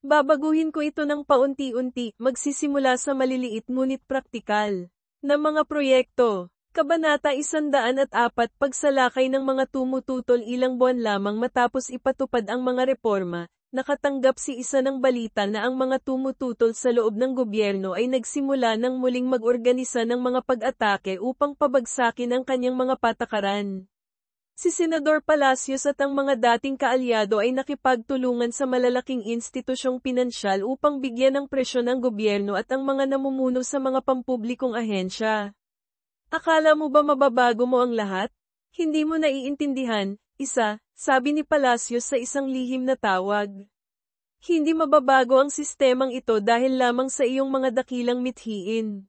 Babaguhin ko ito ng paunti-unti, magsisimula sa maliliit ngunit praktikal na mga proyekto. Kabanata 104, pagsalakay ng mga tumututol ilang buwan lamang matapos ipatupad ang mga reforma, nakatanggap si Isa ng balita na ang mga tumututol sa loob ng gobyerno ay nagsimula ng muling mag-organisa ng mga pag-atake upang pabagsakin ang kanyang mga patakaran. Si Senador Palacios at ang mga dating kaalyado ay nakipagtulungan sa malalaking institusyong pinansyal upang bigyan ng presyon ang gobyerno at ang mga namumuno sa mga pampublikong ahensya. Akala mo ba mababago mo ang lahat? Hindi mo naiintindihan, Isa, sabi ni Palacios sa isang lihim na tawag. Hindi mababago ang sistemang ito dahil lamang sa iyong mga dakilang mithiin.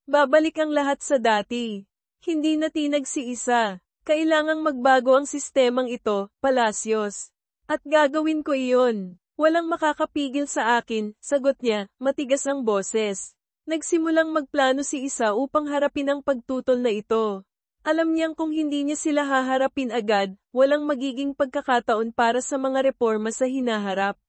Babalik ang lahat sa dati. Hindi natinag si Isa. Kailangang magbago ang sistemang ito, Palacios. At gagawin ko iyon. Walang makakapigil sa akin, sagot niya, matigas ang boses. Nagsimulang magplano si Isa upang harapin ang pagtutol na ito. Alam niyang kung hindi niya sila haharapin agad, walang magiging pagkakataon para sa mga reforma sa hinaharap.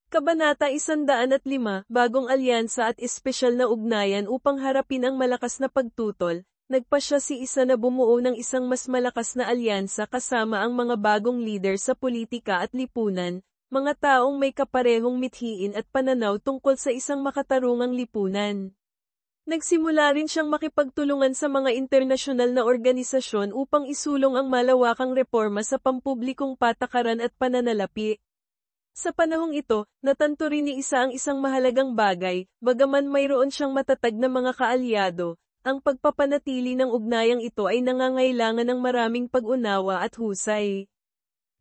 Kabanata 105, bagong alyansa at espesyal na ugnayan upang harapin ang malakas na pagtutol. Nagpasya si Isa na bumuo ng isang mas malakas na alyansa kasama ang mga bagong leader sa politika at lipunan, mga taong may kaparehong mithiin at pananaw tungkol sa isang makatarungang lipunan. Nagsimula rin siyang makipagtulungan sa mga internasyonal na organisasyon upang isulong ang malawakang reforma sa pampublikong patakaran at pananalapi. Sa panahong ito, natanto rin ni Isa ang isang mahalagang bagay, bagaman mayroon siyang matatag na mga kaalyado. Ang pagpapanatili ng ugnayang ito ay nangangailangan ng maraming pag-unawa at husay.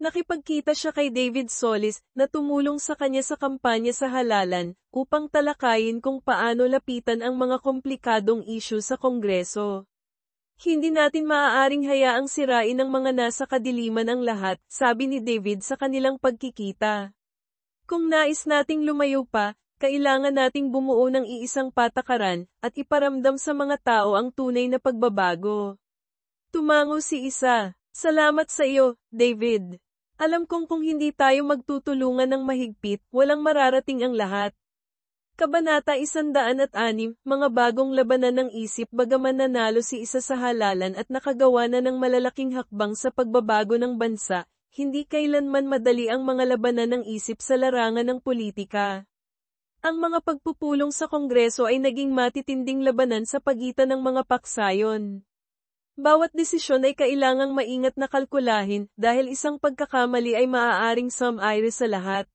Nakipagkita siya kay David Solis na tumulong sa kanya sa kampanya sa halalan upang talakayin kung paano lapitan ang mga komplikadong isyu sa Kongreso. Hindi natin maaaring hayaang sirain ng mga nasa kadiliman ang lahat, sabi ni David sa kanilang pagkikita. Kung nais nating lumayo pa, kailangan nating bumuo ng iisang patakaran, at iparamdam sa mga tao ang tunay na pagbabago. Tumango si isa. Salamat sa iyo, David. Alam kong kung hindi tayo magtutulungan ng mahigpit, walang mararating ang lahat. Kabanata 106, mga bagong labanan ng isip. Bagaman nanalo si isa sa halalan at nakagawa na ng malalaking hakbang sa pagbabago ng bansa, hindi kailanman madali ang mga labanan ng isip sa larangan ng politika. Ang mga pagpupulong sa Kongreso ay naging matitinding labanan sa pagitan ng mga paksayon. Bawat desisyon ay kailangang maingat na kalkulahin dahil isang pagkakamali ay maaaring sumire sa lahat.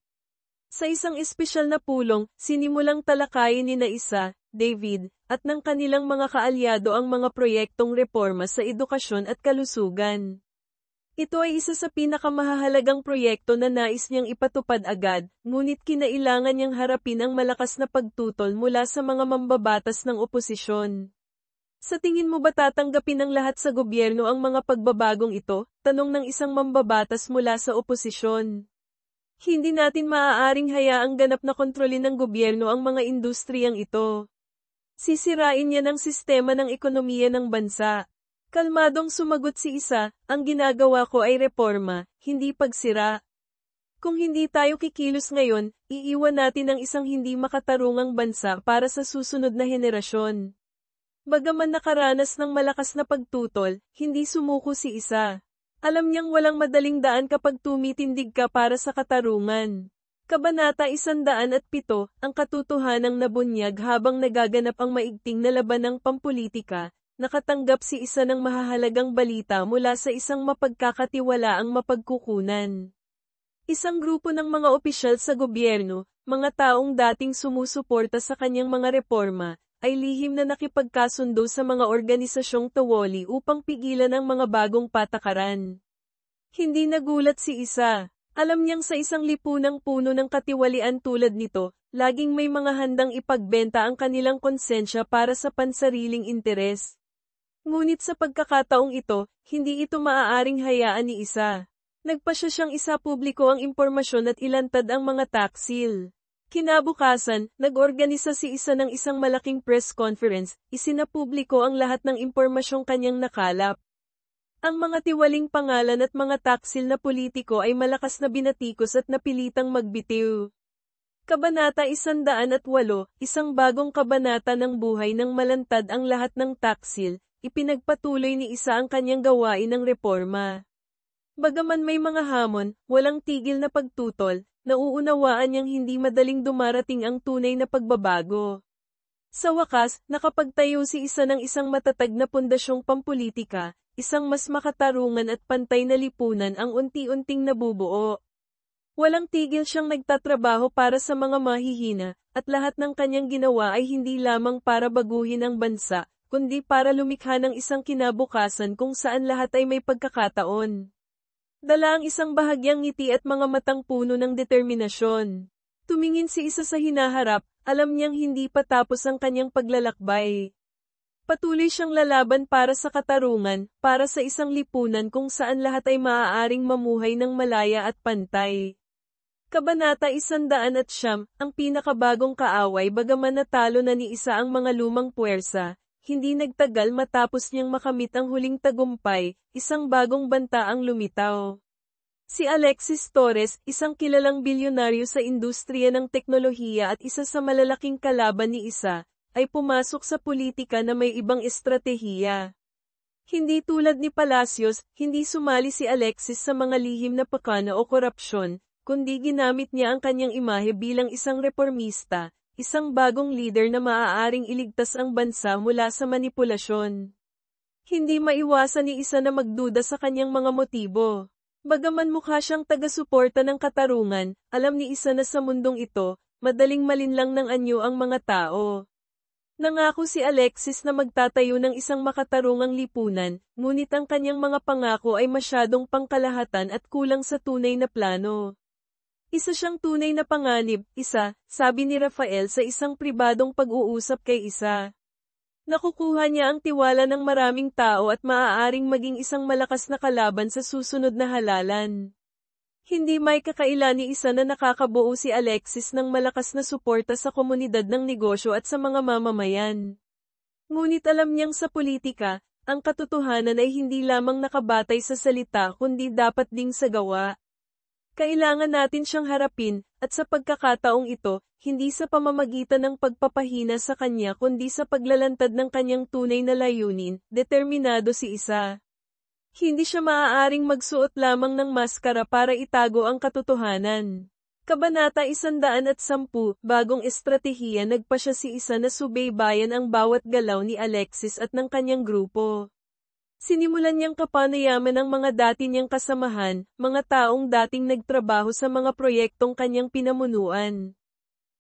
Sa isang espesyal na pulong, sinimulang talakayin ni na isa, David, at ng kanilang mga kaalyado ang mga proyektong reforma sa edukasyon at kalusugan. Ito ay isa sa pinakamahalagang proyekto na nais niyang ipatupad agad, ngunit kinailangan niyang harapin ang malakas na pagtutol mula sa mga mambabatas ng oposisyon. Sa tingin mo ba tatanggapin ng lahat sa gobyerno ang mga pagbabagong ito? Tanong ng isang mambabatas mula sa oposisyon. Hindi natin maaaring hayaang ganap na kontrolin ng gobyerno ang mga industriyang ito. Sisirain niya ng sistema ng ekonomiya ng bansa. Kalmadong sumagot si isa, ang ginagawa ko ay reforma, hindi pagsira. Kung hindi tayo kikilos ngayon, iiwan natin ang isang hindi makatarungang bansa para sa susunod na henerasyon. Bagaman nakaranas ng malakas na pagtutol, hindi sumuko si isa. Alam niyang walang madaling daan kapag tumitindig ka para sa katarungan. Kabanata 107, ang katotohanang nabunyag habang nagaganap ang maigting na labanang pampulitika, nakatanggap si isa ng mahahalagang balita mula sa isang mapagkakatiwalaang mapagkukunan. Isang grupo ng mga opisyal sa gobyerno, mga taong dating sumusuporta sa kanyang mga reforma, ay lihim na nakipagkasundo sa mga organisasyong tawoli upang pigilan ang mga bagong patakaran. Hindi nagulat si isa. Alam niyang sa isang lipunang puno ng katiwalian tulad nito, laging may mga handang ipagbenta ang kanilang konsensya para sa pansariling interes. Ngunit sa pagkakataong ito, hindi ito maaaring hayaan ni isa. Nagpasya siyang isapubliko ang impormasyon at ilantad ang mga taksil. Kinabukasan, nag-organisa si isa ng isang malaking press conference, isinapubliko ang lahat ng impormasyong kanyang nakalap. Ang mga tiwaling pangalan at mga taksil na politiko ay malakas na binatikos at napilitang magbitiw. Kabanata 108, isang bagong kabanata ng buhay ng malantad ang lahat ng taksil, ipinagpatuloy ni isa ang kanyang gawain ng reforma. Bagaman may mga hamon, walang tigil na pagtutol, nauunawaan niyang hindi madaling dumarating ang tunay na pagbabago. Sa wakas, nakapagtayo si isa ng isang matatag na pundasyong pampulitika, isang mas makatarungan at pantay na lipunan ang unti-unting nabubuo. Walang tigil siyang nagtatrabaho para sa mga mahihina, at lahat ng kanyang ginawa ay hindi lamang para baguhin ang bansa, kundi para lumikha ng isang kinabukasan kung saan lahat ay may pagkakataon. Dala ang isang bahagyang ngiti at mga matang puno ng determinasyon. Tumingin si isa sa hinaharap, alam niyang hindi pa tapos ang kanyang paglalakbay. Patuloy siyang lalaban para sa katarungan, para sa isang lipunan kung saan lahat ay maaaring mamuhay ng malaya at pantay. Kabanata 109, ang pinakabagong kaaway. Bagaman natalo na ni isa ang mga lumang puwersa, hindi nagtagal matapos niyang makamit ang huling tagumpay, isang bagong banta ang lumitaw. Si Alexis Torres, isang kilalang bilyonaryo sa industriya ng teknolohiya at isa sa malalaking kalaban ni isa, ay pumasok sa politika na may ibang estratehiya. Hindi tulad ni Palacios, hindi sumali si Alexis sa mga lihim na pakana o korupsyon, kundi ginamit niya ang kanyang imahe bilang isang reformista, isang bagong leader na maaaring iligtas ang bansa mula sa manipulasyon. Hindi maiwasan ni isa na magduda sa kanyang mga motibo. Bagaman mukha siyang taga-suporta ng katarungan, alam ni isa na sa mundong ito, madaling malinlang ng anyo ang mga tao. Nangako si Alexis na magtatayo ng isang makatarungang lipunan, ngunit ang kanyang mga pangako ay masyadong pangkalahatan at kulang sa tunay na plano. Isa siyang tunay na panganib, isa, sabi ni Rafael sa isang pribadong pag-uusap kay isa. Nakukuha niya ang tiwala ng maraming tao at maaaring maging isang malakas na kalaban sa susunod na halalan. Hindi may kakaila ni isa na nakakabuo si Alexis ng malakas na suporta sa komunidad ng negosyo at sa mga mamamayan. Ngunit alam niyang sa politika, ang katotohanan ay hindi lamang nakabatay sa salita kundi dapat ding sa gawa. Kailangan natin siyang harapin, at sa pagkakataong ito, hindi sa pamamagitan ng pagpapahina sa kanya kundi sa paglalantad ng kanyang tunay na layunin, determinado si isa. Hindi siya maaaring magsuot lamang ng maskara para itago ang katotohanan. Kabanata 110, Bagong Estratehiya. Nagpa siya si isa na subaybayan ang bawat galaw ni Alexis at ng kanyang grupo. Sinimulan niyang kapanayaman ang mga dati niyang kasamahan, mga taong dating nagtrabaho sa mga proyektong kanyang pinamunuan.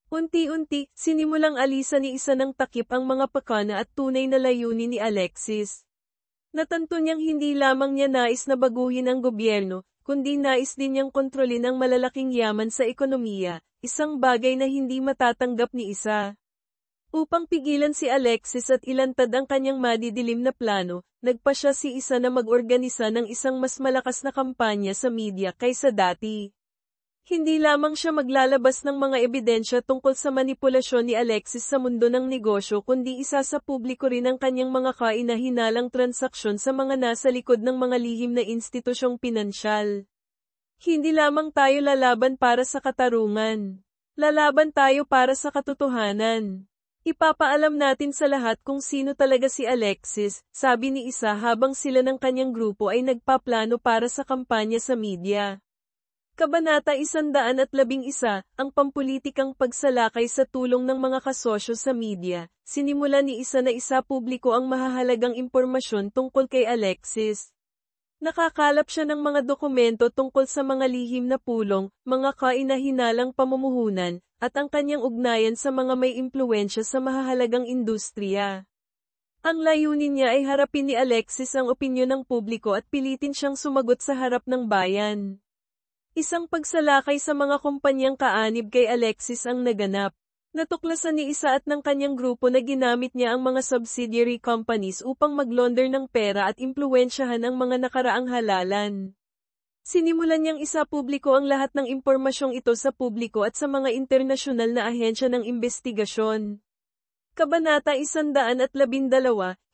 Unti-unti, sinimulang alisan ni isa ng takip ang mga pakana at tunay na layunin ni Alexis. Natanto niyang hindi lamang niya nais na baguhin ang gobyerno, kundi nais din niyang kontrolin ang malalaking yaman sa ekonomiya, isang bagay na hindi matatanggap ni isa. Upang pigilan si Alexis at ilantad ang kanyang madidilim na plano, nagpa siya si isa na mag-organisa ng isang mas malakas na kampanya sa media kaysa dati. Hindi lamang siya maglalabas ng mga ebidensya tungkol sa manipulasyon ni Alexis sa mundo ng negosyo kundi isa sa publiko rin ang kanyang mga kainahinalang transaksyon sa mga nasa likod ng mga lihim na institusyong pinansyal. Hindi lamang tayo lalaban para sa katarungan. Lalaban tayo para sa katotohanan. Ipapaalam natin sa lahat kung sino talaga si Alexis, sabi ni isa habang sila ng kanyang grupo ay nagpaplano para sa kampanya sa media. Kabanata 111, Ang pampulitikang pagsalakay sa tulong ng mga kasosyo sa media. Sinimula ni isa na isa publiko ang mahahalagang impormasyon tungkol kay Alexis. Nakakalap siya ng mga dokumento tungkol sa mga lihim na pulong, mga kainahinalang pamumuhunan, at ang kanyang ugnayan sa mga may impluwensya sa mahahalagang industriya. Ang layunin niya ay harapin ni Alexis ang opinyon ng publiko at pilitin siyang sumagot sa harap ng bayan. Isang pagsalakay sa mga kumpanyang kaanib kay Alexis ang naganap. Natuklasan ni isa at ng kanyang grupo na ginamit niya ang mga subsidiary companies upang maglaunder ng pera at impluwensyahan ang mga nakaraang halalan. Sinimulan niyang isa-publiko ang lahat ng impormasyong ito sa publiko at sa mga internasyonal na ahensya ng imbestigasyon. Kabanata 112,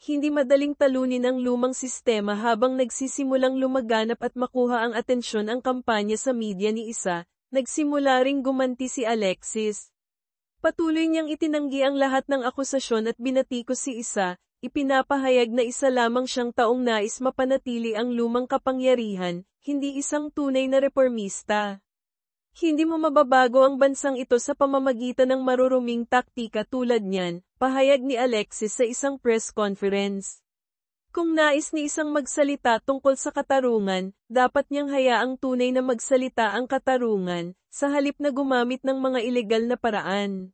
Hindi madaling talunin ang lumang sistema habang nagsisimulang lumaganap at makuha ang atensyon ang kampanya sa media ni isa, nagsimula ring gumanti si Alexis. Patuloy niyang itinanggi ang lahat ng akusasyon at binatikos si isa, ipinapahayag na isa lamang siyang taong nais mapanatili ang lumang kapangyarihan, hindi isang tunay na reformista. Hindi mo mababago ang bansang ito sa pamamagitan ng maruruming taktika tulad niyan, pahayag ni Alexis sa isang press conference. Kung nais ni isang magsalita tungkol sa katarungan, dapat niyang hayaang tunay na magsalita ang katarungan, sa halip na gumamit ng mga ilegal na paraan.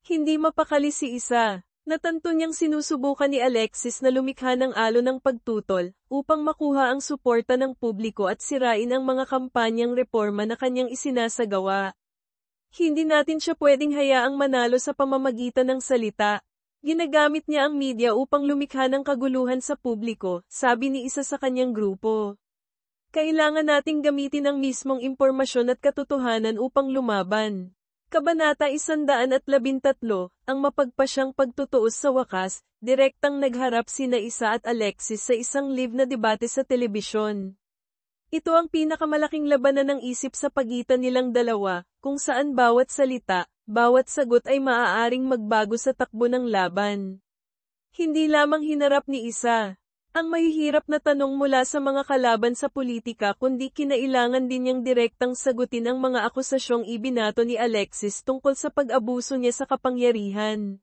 Hindi mapakali si isa. Natanto niyang sinusubukan ni Alexis na lumikha ng alon ng pagtutol, upang makuha ang suporta ng publiko at sirain ang mga kampanyang reforma na kanyang isinasagawa. Hindi natin siya pwedeng hayaang manalo sa pamamagitan ng salita. Ginagamit niya ang media upang lumikha ng kaguluhan sa publiko, sabi ni isa sa kanyang grupo. Kailangan nating gamitin ang mismong impormasyon at katotohanan upang lumaban. Kabanata 113, Ang mapagpasyang pagtutuos sa wakas, direktang nagharap sina isa at Alexis sa isang live na debate sa telebisyon. Ito ang pinakamalaking labanan ng isip sa pagitan nilang dalawa, kung saan bawat salita, bawat sagot ay maaaring magbago sa takbo ng laban. Hindi lamang hinarap ni isa ang mahihirap na tanong mula sa mga kalaban sa politika kundi kinailangan din niyang direktang sagutin ang mga akusasyong ibinato ni Alexis tungkol sa pag-abuso niya sa kapangyarihan.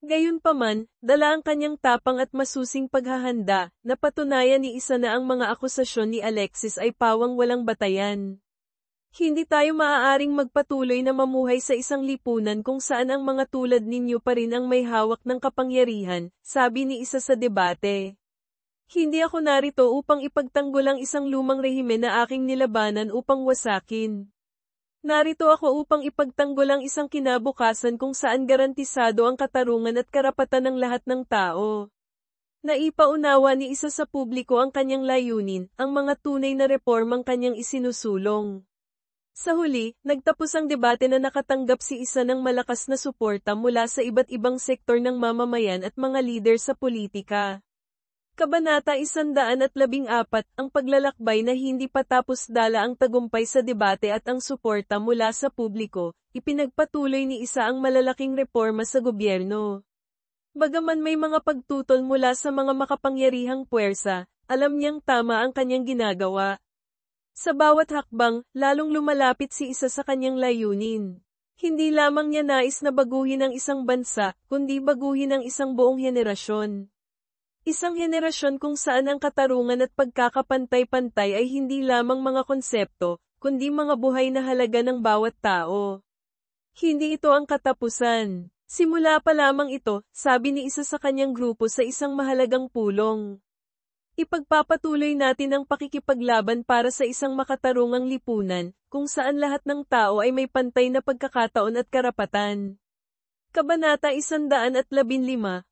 Gayunpaman, dala ang kanyang tapang at masusing paghahanda, na patunayan ni isa na ang mga akusasyon ni Alexis ay pawang walang batayan. Hindi tayo maaaring magpatuloy na mamuhay sa isang lipunan kung saan ang mga tulad ninyo pa rin ang may hawak ng kapangyarihan, sabi ni isa sa debate. Hindi ako narito upang ipagtanggol ang isang lumang rehimen na aking nilabanan upang wasakin. Narito ako upang ipagtanggol ang isang kinabukasan kung saan garantisado ang katarungan at karapatan ng lahat ng tao. Naipaunawa ni isa sa publiko ang kanyang layunin, ang mga tunay na reformang kanyang isinusulong. Sa huli, nagtapos ang debate na nakatanggap si isa ng malakas na suporta mula sa iba't ibang sektor ng mamamayan at mga lider sa politika. Kabanata 114, ang paglalakbay na hindi patapos dala ang tagumpay sa debate at ang suporta mula sa publiko, ipinagpatuloy ni isa ang malalaking reforma sa gobyerno. Bagaman may mga pagtutol mula sa mga makapangyarihang puwersa, alam niyang tama ang kanyang ginagawa. Sa bawat hakbang, lalong lumalapit si isa sa kanyang layunin. Hindi lamang niya nais na baguhin ang isang bansa, kundi baguhin ang isang buong henerasyon. Isang henerasyon kung saan ang katarungan at pagkakapantay-pantay ay hindi lamang mga konsepto, kundi mga buhay na halaga ng bawat tao. Hindi ito ang katapusan. Simula pa lamang ito, sabi ni isa sa kanyang grupo sa isang mahalagang pulong. Ipagpapatuloy natin ang pakikipaglaban para sa isang makatarungang lipunan, kung saan lahat ng tao ay may pantay na pagkakataon at karapatan. Kabanata 115,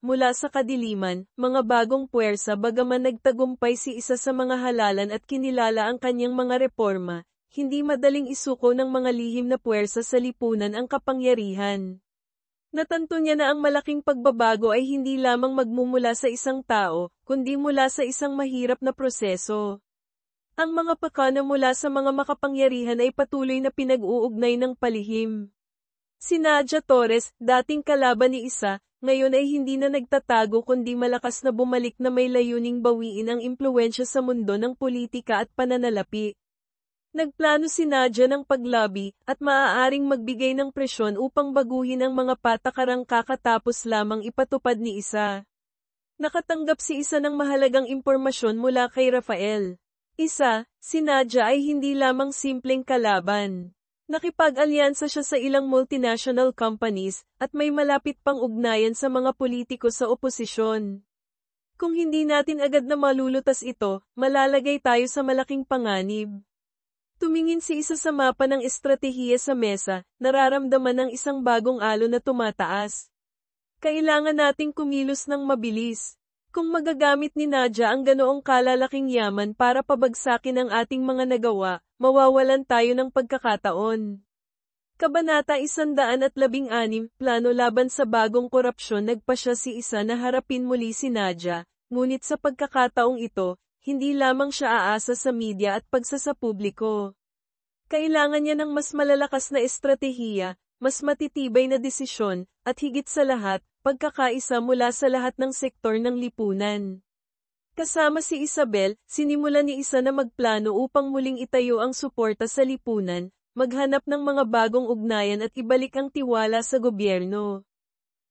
mula sa kadiliman, mga bagong puwersa. Bagaman nagtagumpay si isa sa mga halalan at kinilala ang kanyang mga reforma, hindi madaling isuko ng mga lihim na puwersa sa lipunan ang kapangyarihan. Natanto niya na ang malaking pagbabago ay hindi lamang magmumula sa isang tao, kundi mula sa isang mahirap na proseso. Ang mga pakana mula sa mga makapangyarihan ay patuloy na pinag-uugnay ng palihim. Si Nadia Torres, dating kalaban ni isa, ngayon ay hindi na nagtatago kundi malakas na bumalik na may layuning bawiin ang impluwensya sa mundo ng politika at pananalapi. Nagplano si Nadia ng paglabi at maaaring magbigay ng presyon upang baguhin ang mga patakarang kakatapos lamang ipatupad ni isa. Nakatanggap si isa ng mahalagang impormasyon mula kay Rafael. Si Nadia ay hindi lamang simpleng kalaban. Nakipag-alyansa siya sa ilang multinational companies, at may malapit pang ugnayan sa mga politiko sa oposisyon. Kung hindi natin agad na malulutas ito, malalagay tayo sa malaking panganib. Tumingin si isa sa mapa ng estratehiya sa mesa, nararamdaman ng isang bagong alon na tumataas. Kailangan nating kumilos ng mabilis. Kung magagamit ni Nadia ang ganoong kalalaking yaman para pabagsakin ang ating mga nagawa, mawawalan tayo ng pagkakataon. Kabanata 116, plano laban sa bagong korupsyon. Nagpasya si isa na harapin muli si Nadia, ngunit sa pagkakataong ito, hindi lamang siya aasa sa media at pagsasapubliko. Kailangan niya ng mas malalakas na estratehiya, mas matitibay na desisyon, at higit sa lahat, pagkakaisa mula sa lahat ng sektor ng lipunan. Kasama si Isabel, sinimulan ni isa na magplano upang muling itayo ang suporta sa lipunan, maghanap ng mga bagong ugnayan at ibalik ang tiwala sa gobyerno.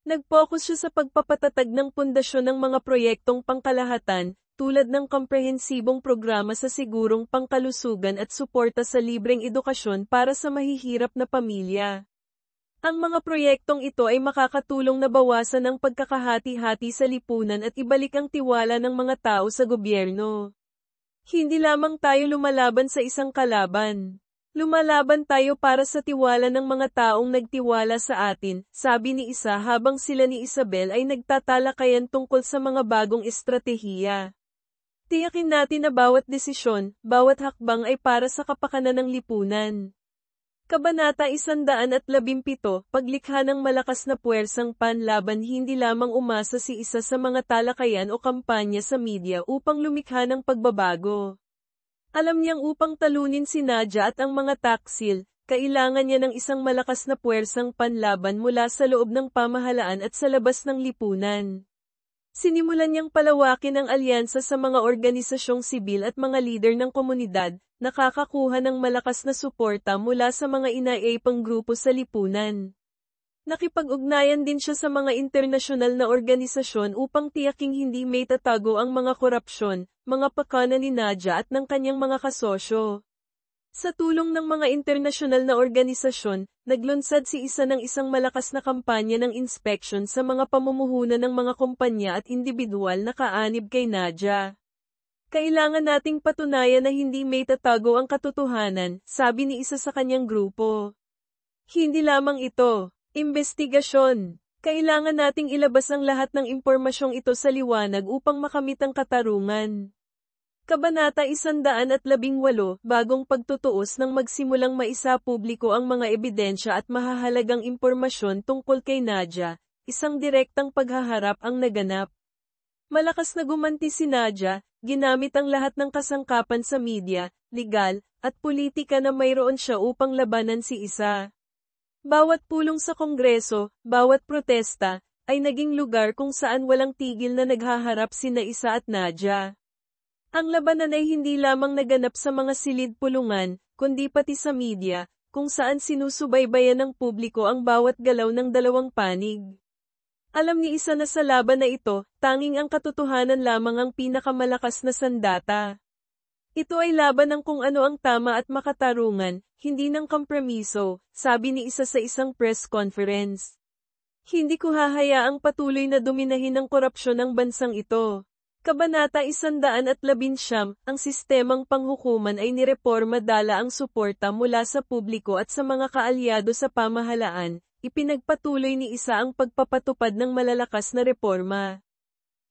Nag-focus siya sa pagpapatatag ng pundasyon ng mga proyektong pangkalahatan, tulad ng komprehensibong programa sa sigurong pangkalusugan at suporta sa libreng edukasyon para sa mahihirap na pamilya. Ang mga proyektong ito ay makakatulong na bawasan ang pagkakahati-hati sa lipunan at ibalik ang tiwala ng mga tao sa gobyerno. Hindi lamang tayo lumalaban sa isang kalaban. Lumalaban tayo para sa tiwala ng mga taong nagtiwala sa atin, sabi ni isa habang sila ni Isabel ay nagtatalakayan tungkol sa mga bagong estratehiya. Tiyakin natin na bawat desisyon, bawat hakbang ay para sa kapakanan ng lipunan. Kabanata 117, paglikha ng malakas na puwersang panlaban. Hindi lamang umasa si isa sa mga talakayan o kampanya sa media upang lumikha ng pagbabago. Alam niyang upang talunin si Nadia at ang mga taksil, kailangan niya ng isang malakas na puwersang panlaban mula sa loob ng pamahalaan at sa labas ng lipunan. Sinimulan niyang palawakin ang alyansa sa mga organisasyong sibil at mga lider ng komunidad, nakakakuha ng malakas na suporta mula sa mga inaipang grupo sa lipunan. Nakipag-ugnayan din siya sa mga internasyonal na organisasyon upang tiyaking hindi may tatago ang mga korupsyon, mga pakana ni Nadia at ng kanyang mga kasosyo. Sa tulong ng mga internasyonal na organisasyon, naglunsad si isa ng isang malakas na kampanya ng inspection sa mga pamumuhunan ng mga kumpanya at individual na kaanib kay Nadia. Kailangan nating patunayan na hindi may tatago ang katotohanan, sabi ni isa sa kanyang grupo. Hindi lamang ito, investigasyon. Kailangan nating ilabas ang lahat ng impormasyong ito sa liwanag upang makamit ang katarungan. Kabanata 118, Bagong pagtutuos nang magsimulang maisapubliko ang mga ebidensya at mahahalagang impormasyon tungkol kay Nadia, isang direktang paghaharap ang naganap. Malakas na gumanti si Nadia, ginamit ang lahat ng kasangkapan sa media, legal, at politika na mayroon siya upang labanan si Isa. Bawat pulong sa Kongreso, bawat protesta, ay naging lugar kung saan walang tigil na naghaharap sina Isa at Nadia. Ang labanan ay hindi lamang naganap sa mga silid-pulungan, kundi pati sa media, kung saan sinusubaybayan ng publiko ang bawat galaw ng dalawang panig. Alam ni Isa na sa laban na ito, tanging ang katotohanan lamang ang pinakamalakas na sandata. Ito ay laban ng kung ano ang tama at makatarungan, hindi ng kompromiso, sabi ni Isa sa isang press conference. Hindi ko hahayaang patuloy na dominahin ng korupsyon ang bansang ito. Kabanata 119, ang sistemang panghukuman ay nireporma dala ang suporta mula sa publiko at sa mga kaalyado sa pamahalaan, ipinagpatuloy ni Isa ang pagpapatupad ng malalakas na reforma.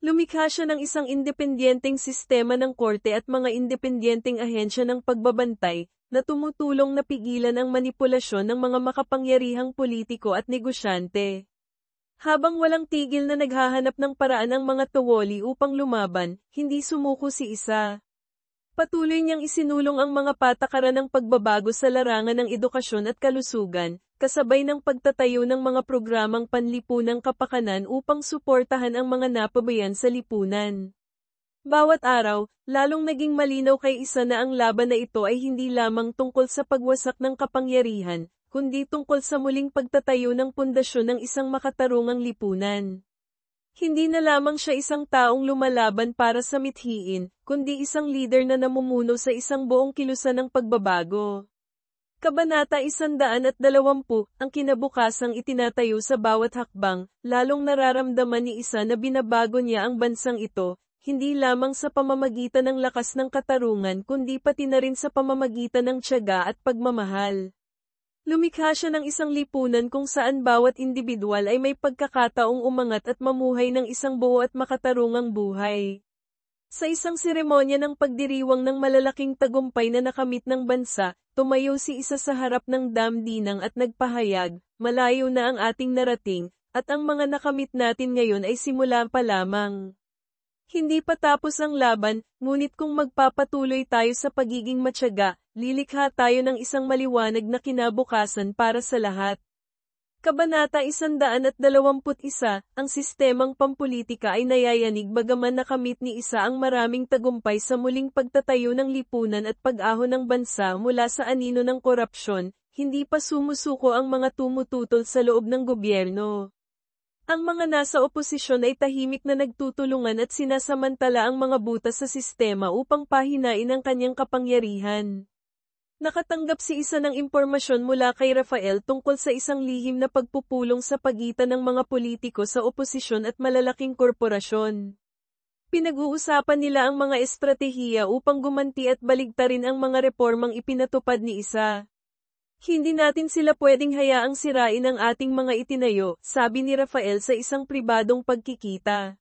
Lumikha siya ng isang independenteng sistema ng korte at mga independenteng ahensya ng pagbabantay, na tumutulong na pigilan ang manipulasyon ng mga makapangyarihang politiko at negosyante. Habang walang tigil na naghahanap ng paraan ang mga tuwali upang lumaban, hindi sumuko si Isa. Patuloy niyang isinulong ang mga patakaran ng pagbabago sa larangan ng edukasyon at kalusugan, kasabay ng pagtatayo ng mga programang panlipunang kapakanan upang suportahan ang mga napabayan sa lipunan. Bawat araw, lalong naging malinaw kay Isa na ang laban na ito ay hindi lamang tungkol sa pagwasak ng kapangyarihan, kundi tungkol sa muling pagtatayo ng pundasyon ng isang makatarungang lipunan. Hindi na lamang siya isang taong lumalaban para sa mithiin, kundi isang leader na namumuno sa isang buong kilusan ng pagbabago. Kabanata 120, ang kinabukasang itinatayo sa bawat hakbang, lalong nararamdaman ni Isa na binabago niya ang bansang ito, hindi lamang sa pamamagitan ng lakas ng katarungan kundi pati na rin sa pamamagitan ng tiyaga at pagmamahal. Lumikha siya ng isang lipunan kung saan bawat individual ay may pagkakataong umangat at mamuhay ng isang buo at makatarungang buhay. Sa isang seremonya ng pagdiriwang ng malalaking tagumpay na nakamit ng bansa, tumayo si Isa sa harap ng damdinang at nagpahayag, malayo na ang ating narating, at ang mga nakamit natin ngayon ay simula pa lamang. Hindi pa tapos ang laban, ngunit kung magpapatuloy tayo sa pagiging matyaga, lilikha tayo ng isang maliwanag na kinabukasan para sa lahat. Kabanata 121, ang sistemang pampulitika ay nayayanig bagaman nakamit ni Isa ang maraming tagumpay sa muling pagtatayo ng lipunan at pag-ahon ng bansa mula sa anino ng korupsyon, hindi pa sumusuko ang mga tumututol sa loob ng gobyerno. Ang mga nasa oposisyon ay tahimik na nagtutulungan at sinasamantala ang mga butas sa sistema upang pahinain ang kanyang kapangyarihan. Nakatanggap si Isa ng impormasyon mula kay Rafael tungkol sa isang lihim na pagpupulong sa pagitan ng mga politiko sa oposisyon at malalaking korporasyon. Pinag-uusapan nila ang mga estratehiya upang gumanti at baligtarin ang mga reformang ipinatupad ni Isa. Hindi natin sila pwedeng hayaang sirain ang ating mga itinayo, sabi ni Rafael sa isang pribadong pagkikita.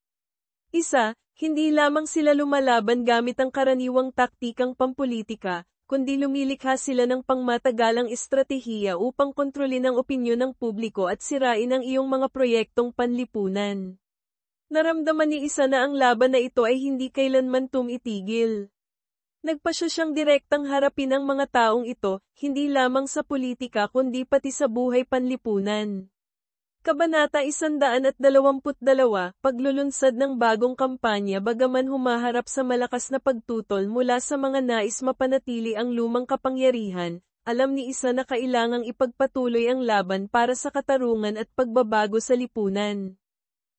Isa, hindi lamang sila lumalaban gamit ang karaniwang taktikang pampulitika, kundi lumilikha sila ng pangmatagalang estratehiya upang kontrolin ang opinyon ng publiko at sirain ang iyong mga proyektong panlipunan. Naramdaman ni Isa na ang laban na ito ay hindi kailanman tumitigil. Nagpasya siyang direktang harapin ang mga taong ito, hindi lamang sa politika kundi pati sa buhay panlipunan. Kabanata 122, paglulunsad ng bagong kampanya bagaman humaharap sa malakas na pagtutol mula sa mga nais mapanatili ang lumang kapangyarihan, alam ni Isa na kailangang ipagpatuloy ang laban para sa katarungan at pagbabago sa lipunan.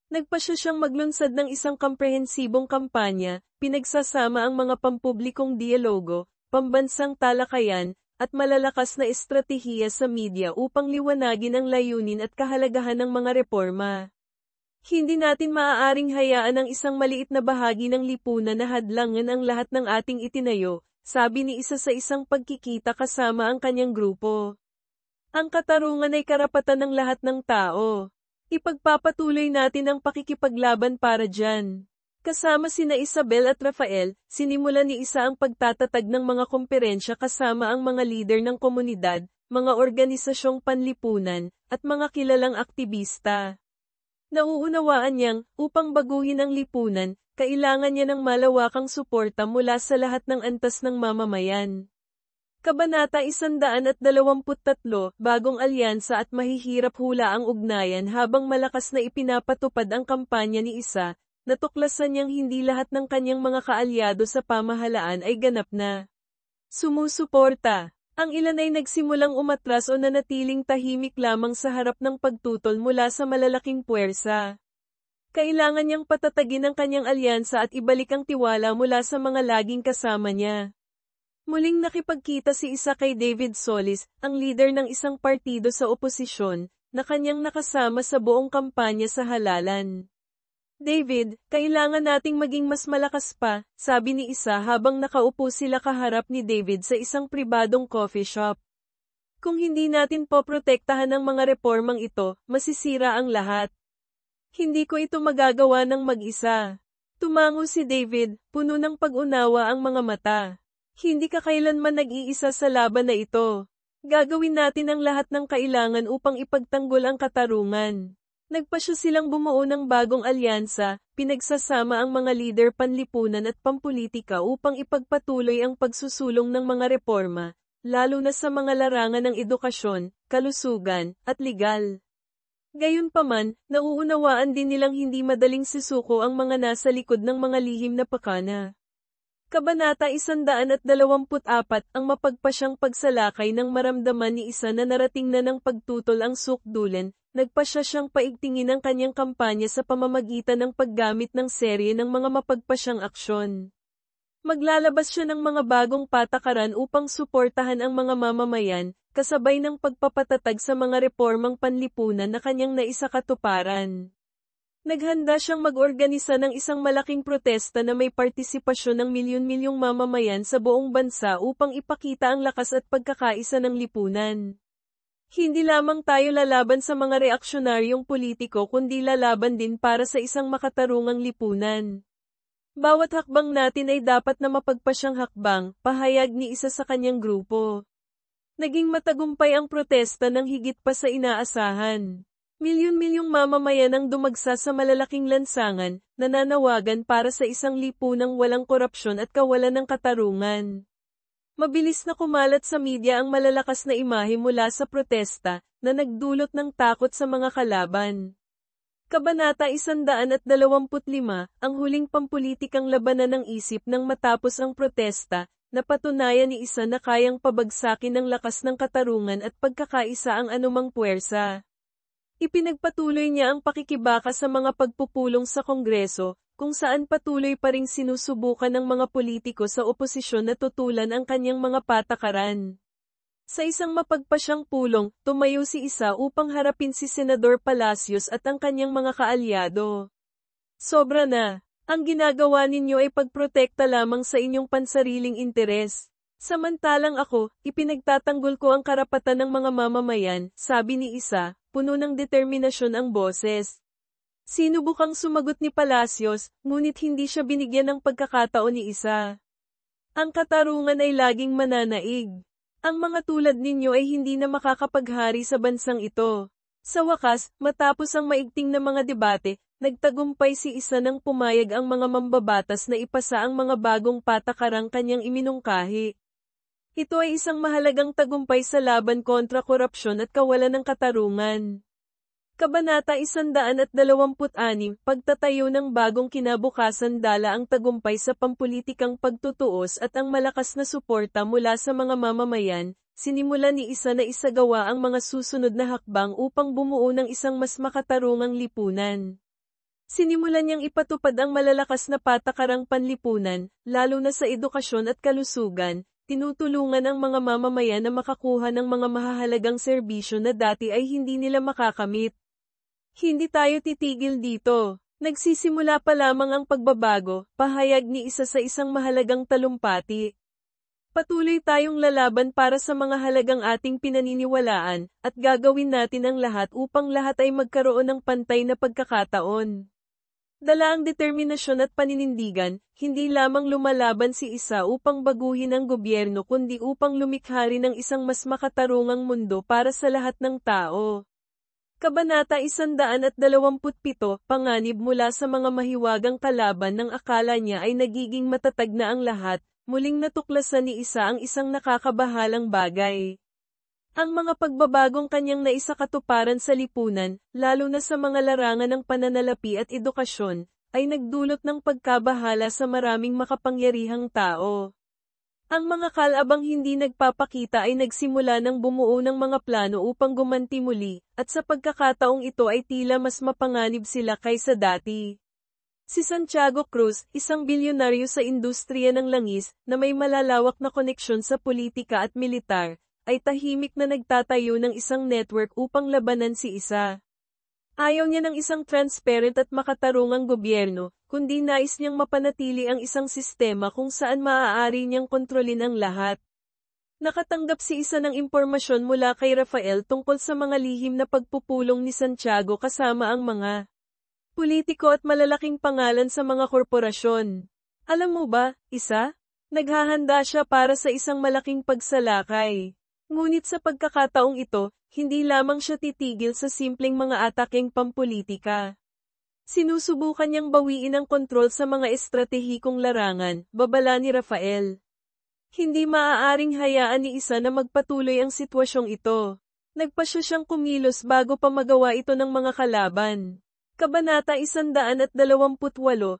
Nagpasya siyang maglunsad ng isang komprehensibong kampanya, pinagsasama ang mga pampublikong dialogo, pambansang talakayan, at malalakas na estratehiya sa media upang liwanagin ang layunin at kahalagahan ng mga reforma. Hindi natin maaaring hayaan ang isang maliit na bahagi ng lipunan na hadlangan ang lahat ng ating itinayo, sabi ni isa sa isang pagkikita kasama ang kanyang grupo. Ang katarungan ay karapatan ng lahat ng tao. Ipagpapatuloy natin ang pakikipaglaban para dyan. Kasama sina Isabel at Rafael, sinimulan ni isa ang pagtatatag ng mga komperensya kasama ang mga lider ng komunidad, mga organisasyong panlipunan, at mga kilalang aktivista. Nauunawaan niyang, upang baguhin ang lipunan, kailangan niya ng malawakang suporta mula sa lahat ng antas ng mamamayan. Kabanata 123, Bagong Alyansa at mahihirap hula ang ugnayan. Habang malakas na ipinapatupad ang kampanya ni isa, natuklasan niyang hindi lahat ng kanyang mga kaalyado sa pamahalaan ay ganap na sumusuporta. Ang ilan ay nagsimulang umatras o nanatiling tahimik lamang sa harap ng pagtutol mula sa malalaking puwersa. Kailangan niyang patatagin ang kanyang alyansa at ibalik ang tiwala mula sa mga laging kasama niya. Muling nakipagkita si isa kay David Solis, ang leader ng isang partido sa oposisyon, na kanyang nakasama sa buong kampanya sa halalan. David, kailangan nating maging mas malakas pa, sabi ni isa habang nakaupo sila kaharap ni David sa isang pribadong coffee shop. Kung hindi natin poprotektahan ang mga reformang ito, masisira ang lahat. Hindi ko ito magagawa ng mag-isa. Tumango si David, puno ng pag-unawa ang mga mata. Hindi ka kailanman nag-iisa sa laban na ito. Gagawin natin ang lahat ng kailangan upang ipagtanggol ang katarungan. Nagpasya silang bumuo ng bagong alyansa, pinagsasama ang mga lider panlipunan at pampulitika upang ipagpatuloy ang pagsusulong ng mga reforma, lalo na sa mga larangan ng edukasyon, kalusugan, at legal. Gayunpaman, nauunawaan din nilang hindi madaling sisuko ang mga nasa likod ng mga lihim na pakana. Kabanata 124, ang mapagpasyang pagsalakay ng maramdaman ni isa na narating na ng pagtutol ang sukdulan. Nagpasya siyang paigtingin ang kanyang kampanya sa pamamagitan ng paggamit ng serye ng mga mapagpasyang aksyon. Maglalabas siya ng mga bagong patakaran upang suportahan ang mga mamamayan, kasabay ng pagpapatatag sa mga reformang panlipunan na kanyang naisakatuparan. Naghanda siyang mag-organisa ng isang malaking protesta na may partisipasyon ng milyon-milyong mamamayan sa buong bansa upang ipakita ang lakas at pagkakaisa ng lipunan. Hindi lamang tayo lalaban sa mga reaksyonaryong politiko kundi lalaban din para sa isang makatarungang lipunan. Bawat hakbang natin ay dapat na mapagpasyang hakbang, pahayag ni isa sa kanyang grupo. Naging matagumpay ang protesta ng higit pa sa inaasahan. Milyon-milyong mamamayan ang dumagsa sa malalaking lansangan, nananawagan para sa isang lipunang walang korupsyon at kawalan ng katarungan. Mabilis na kumalat sa media ang malalakas na imahe mula sa protesta, na nagdulot ng takot sa mga kalaban. Kabanata 125, ang huling pampulitikang labanan ng isip nang matapos ang protesta, napatunayan ni isa na kayang pabagsakin ng lakas ng katarungan at pagkakaisa ang anumang puwersa. Ipinagpatuloy niya ang pakikibaka sa mga pagpupulong sa Kongreso, kung saan patuloy pa ring sinusubukan ng mga politiko sa oposisyon na tutulan ang kanyang mga patakaran. Sa isang mapagpasyang pulong, tumayo si isa upang harapin si Senador Palacios at ang kanyang mga kaalyado. Sobra na. Ang ginagawa ninyo ay pagprotekta lamang sa inyong pansariling interes. Samantalang ako, ipinagtatanggol ko ang karapatan ng mga mamamayan, sabi ni isa, puno ng determinasyon ang boses. Sinubukang sumagot ni Palacios, ngunit hindi siya binigyan ng pagkakataon ni isa. Ang katarungan ay laging mananaig. Ang mga tulad ninyo ay hindi na makakapaghari sa bansang ito. Sa wakas, matapos ang maigting na mga debate, nagtagumpay si isa nang pumayag ang mga mambabatas na ipasa ang mga bagong patakarang kanyang iminungkahi. Ito ay isang mahalagang tagumpay sa laban kontra korupsyon at kawalan ng katarungan. Kabanata 126, pagtatayo ng bagong kinabukasan. Dala ang tagumpay sa pampulitikang pagtutuos at ang malakas na suporta mula sa mga mamamayan, sinimulan ni isa na isagawa ang mga susunod na hakbang upang bumuo ng isang mas makatarungang lipunan. Sinimulan niyang ipatupad ang malalakas na patakarang panlipunan, lalo na sa edukasyon at kalusugan, tinutulungan ang mga mamamayan na makakuha ng mga mahahalagang serbisyo na dati ay hindi nila makakamit. Hindi tayo titigil dito. Nagsisimula pa lamang ang pagbabago, pahayag ni isa sa isang mahalagang talumpati. Patuloy tayong lalaban para sa mga halagang ating pinaniniwalaan, at gagawin natin ang lahat upang lahat ay magkaroon ng pantay na pagkakataon. Dala ang determinasyon at paninindigan, hindi lamang lumalaban si isa upang baguhin ang gobyerno kundi upang lumikha rin ng isang mas makatarungang mundo para sa lahat ng tao. Kabanata 127, panganib mula sa mga mahiwagang kalaban ng akala niya ay nagiging matatag na ang lahat, muling natuklasan ni isa ang isang nakakabahalang bagay. Ang mga pagbabagong kanyang naisakatuparan sa lipunan, lalo na sa mga larangan ng pananalapi at edukasyon, ay nagdulot ng pagkabahala sa maraming makapangyarihang tao. Ang mga kalabang hindi nagpapakita ay nagsimula ng bumuo ng mga plano upang gumanti muli, at sa pagkakataong ito ay tila mas mapanganib sila kaysa dati. Si Santiago Cruz, isang bilyonaryo sa industriya ng langis, na may malalawak na koneksyon sa politika at militar, ay tahimik na nagtatayo ng isang network upang labanan si isa. Ayaw niya ng isang transparent at makatarungang gobyerno, kundi nais niyang mapanatili ang isang sistema kung saan maaari niyang kontrolin ang lahat. Nakatanggap si isa ng impormasyon mula kay Rafael tungkol sa mga lihim na pagpupulong ni Santiago kasama ang mga politiko at malalaking pangalan sa mga korporasyon. Alam mo ba, isa? Naghahanda siya para sa isang malaking pagsalakay. Ngunit sa pagkakataong ito, hindi lamang siya titigil sa simpleng mga atakeng pampolitika. Sinusubukan niyang bawiin ang kontrol sa mga estratehikong larangan, babala ni Rafael. Hindi maaaring hayaan ni isa na magpatuloy ang sitwasyong ito. Nagpasya siyang kumilos bago pa magawa ito ng mga kalaban. Kabanata 128,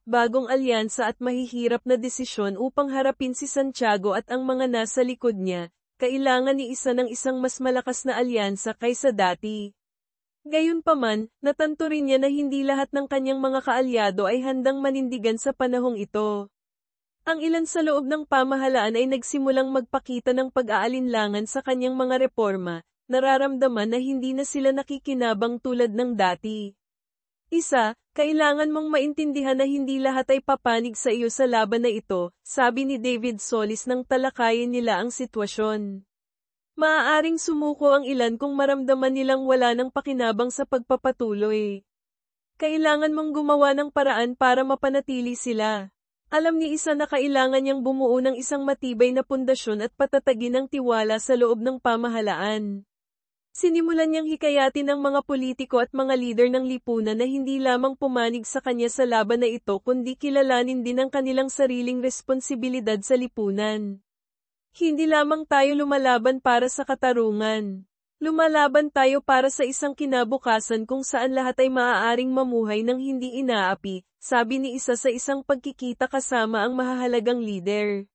bagong alyansa at mahihirap na desisyon upang harapin si Santiago at ang mga nasa likod niya. Kailangan ni isa ng isang mas malakas na alyansa kaysa dati. Gayunpaman, natanto rin niya na hindi lahat ng kanyang mga kaalyado ay handang manindigan sa panahong ito. Ang ilan sa loob ng pamahalaan ay nagsimulang magpakita ng pag-aalinlangan sa kanyang mga reforma, nararamdaman na hindi na sila nakikinabang tulad ng dati. Isa, kailangan mong maintindihan na hindi lahat ay papanig sa iyo sa laban na ito, sabi ni David Solis nang talakayin nila ang sitwasyon. Maaaring sumuko ang ilan kung maramdaman nilang wala ng pakinabang sa pagpapatuloy. Kailangan mong gumawa ng paraan para mapanatili sila. Alam ni isa na kailangan niyang bumuo ng isang matibay na pundasyon at patatagin ang tiwala sa loob ng pamahalaan. Sinimulan niyang hikayatin ang mga politiko at mga lider ng lipunan na hindi lamang pumanig sa kanya sa laban na ito kundi kilalanin din ang kanilang sariling responsibilidad sa lipunan. Hindi lamang tayo lumalaban para sa katarungan. Lumalaban tayo para sa isang kinabukasan kung saan lahat ay maaaring mamuhay ng hindi inaapi, sabi ni isa sa isang pagkikita kasama ang mahahalagang lider.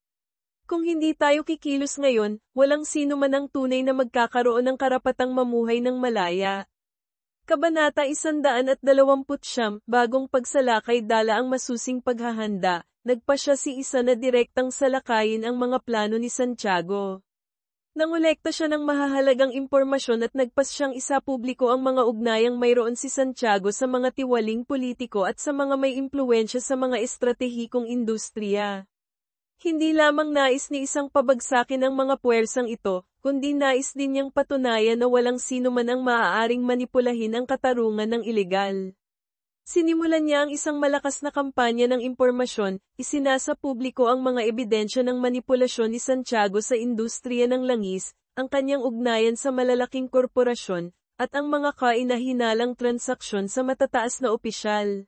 Kung hindi tayo kikilos ngayon, walang sino man ang tunay na magkakaroon ng karapatang mamuhay ng malaya. Kabanata 129, bagong pagsalakay dala ang masusing paghahanda, nagpasya si isa na direktang salakayin ang mga plano ni Santiago. Nangolekta siya ng mahahalagang impormasyon at nagpas siyang isapubliko ang mga ugnayang mayroon si Santiago sa mga tiwaling politiko at sa mga may impluwensya sa mga estratehikong industriya. Hindi lamang nais ni isang pabagsakin ang mga puwersang ito, kundi nais din niyang patunayan na walang sino man ang maaaring manipulahin ang katarungan ng ilegal. Sinimulan niya ang isang malakas na kampanya ng impormasyon, isinasa publiko ang mga ebidensya ng manipulasyon ni Santiago sa industriya ng langis, ang kanyang ugnayan sa malalaking korporasyon, at ang mga kainahinalang transaksyon sa matataas na opisyal.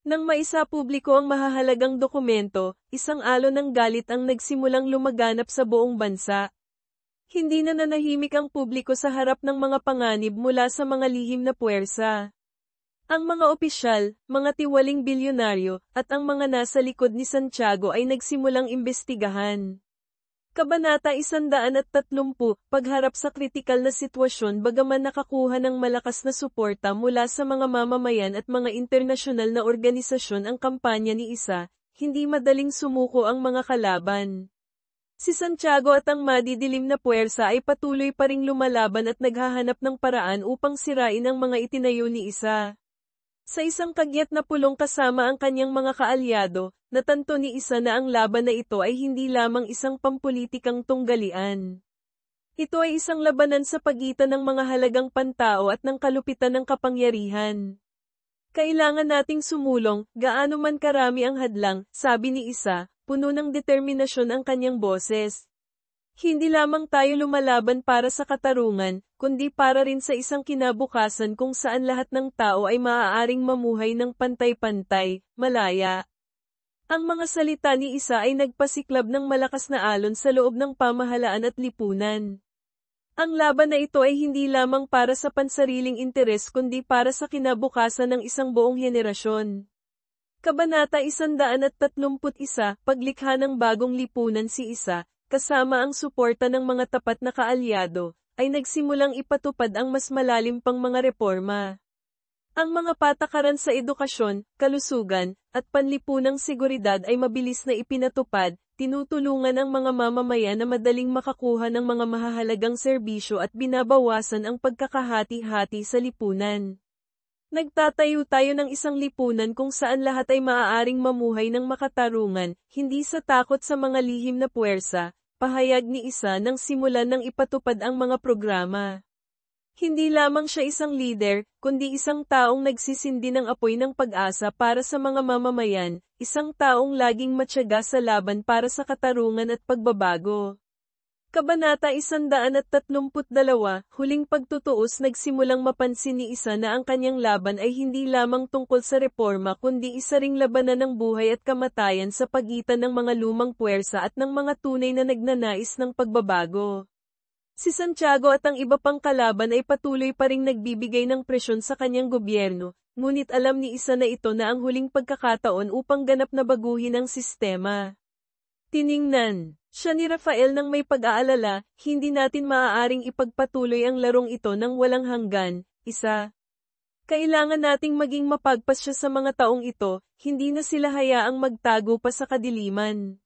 Nang maisapubliko ang mahahalagang dokumento, isang alon ng galit ang nagsimulang lumaganap sa buong bansa. Hindi na nanahimik ang publiko sa harap ng mga panganib mula sa mga lihim na puwersa. Ang mga opisyal, mga tiwaling bilyonaryo, at ang mga nasa likod ni Santiago ay nagsimulang imbestigahan. Kabanata 130, pagharap sa kritikal na sitwasyon bagaman nakakuha ng malakas na suporta mula sa mga mamamayan at mga internasyonal na organisasyon ang kampanya ni isa, hindi madaling sumuko ang mga kalaban. Si Santiago at ang madidilim na puwersa ay patuloy pa ring lumalaban at naghahanap ng paraan upang sirain ang mga itinayo ni Isa. Sa isang kagyat na pulong kasama ang kanyang mga kaalyado, natanto ni Isa na ang laban na ito ay hindi lamang isang pampulitikang tunggalian. Ito ay isang labanan sa pagitan ng mga halagang pantao at ng kalupitan ng kapangyarihan. Kailangan nating sumulong, gaano man karami ang hadlang, sabi ni Isa, puno ng determinasyon ang kanyang boses. Hindi lamang tayo lumalaban para sa katarungan, kundi para rin sa isang kinabukasan kung saan lahat ng tao ay maaaring mamuhay ng pantay-pantay, malaya. Ang mga salita ni Isa ay nagpasiklab ng malakas na alon sa loob ng pamahalaan at lipunan. Ang laban na ito ay hindi lamang para sa pansariling interes kundi para sa kinabukasan ng isang buong henerasyon. Kabanata 131, Paglikha ng bagong lipunan. Si Isa, kasama ang suporta ng mga tapat na kaalyado, ay nagsimulang ipatupad ang mas malalim pang mga reforma. Ang mga patakaran sa edukasyon, kalusugan, at panlipunang seguridad ay mabilis na ipinatupad, tinutulungan ang mga mamamayan na madaling makakuha ng mga mahahalagang serbisyo at binabawasan ang pagkakahati-hati sa lipunan. Nagtatayo tayo ng isang lipunan kung saan lahat ay maaaring mamuhay ng makatarungan, hindi sa takot sa mga lihim na puwersa, pahayag ni Isa nang simulan ng ipatupad ang mga programa. Hindi lamang siya isang leader, kundi isang taong nagsisindi ng apoy ng pag-asa para sa mga mamamayan, isang taong laging matyaga sa laban para sa katarungan at pagbabago. Kabanata 132, Huling pagtutuos. Nagsimulang mapansin ni Isa na ang kanyang laban ay hindi lamang tungkol sa reforma kundi isa ring labanan ng buhay at kamatayan sa pagitan ng mga lumang puwersa at ng mga tunay na nagnanais ng pagbabago. Si Santiago at ang iba pang kalaban ay patuloy pa ring nagbibigay ng presyon sa kanyang gobyerno, ngunit alam ni Isa na ito na ang huling pagkakataon upang ganap na baguhin ang sistema. Tiningnan siya ni Rafael nang may pag-aalala, hindi natin maaaring ipagpatuloy ang larong ito ng walang hanggan, Isa. Kailangan nating maging mapagpas siya sa mga taong ito, hindi na sila hayaang magtago pa sa kadiliman.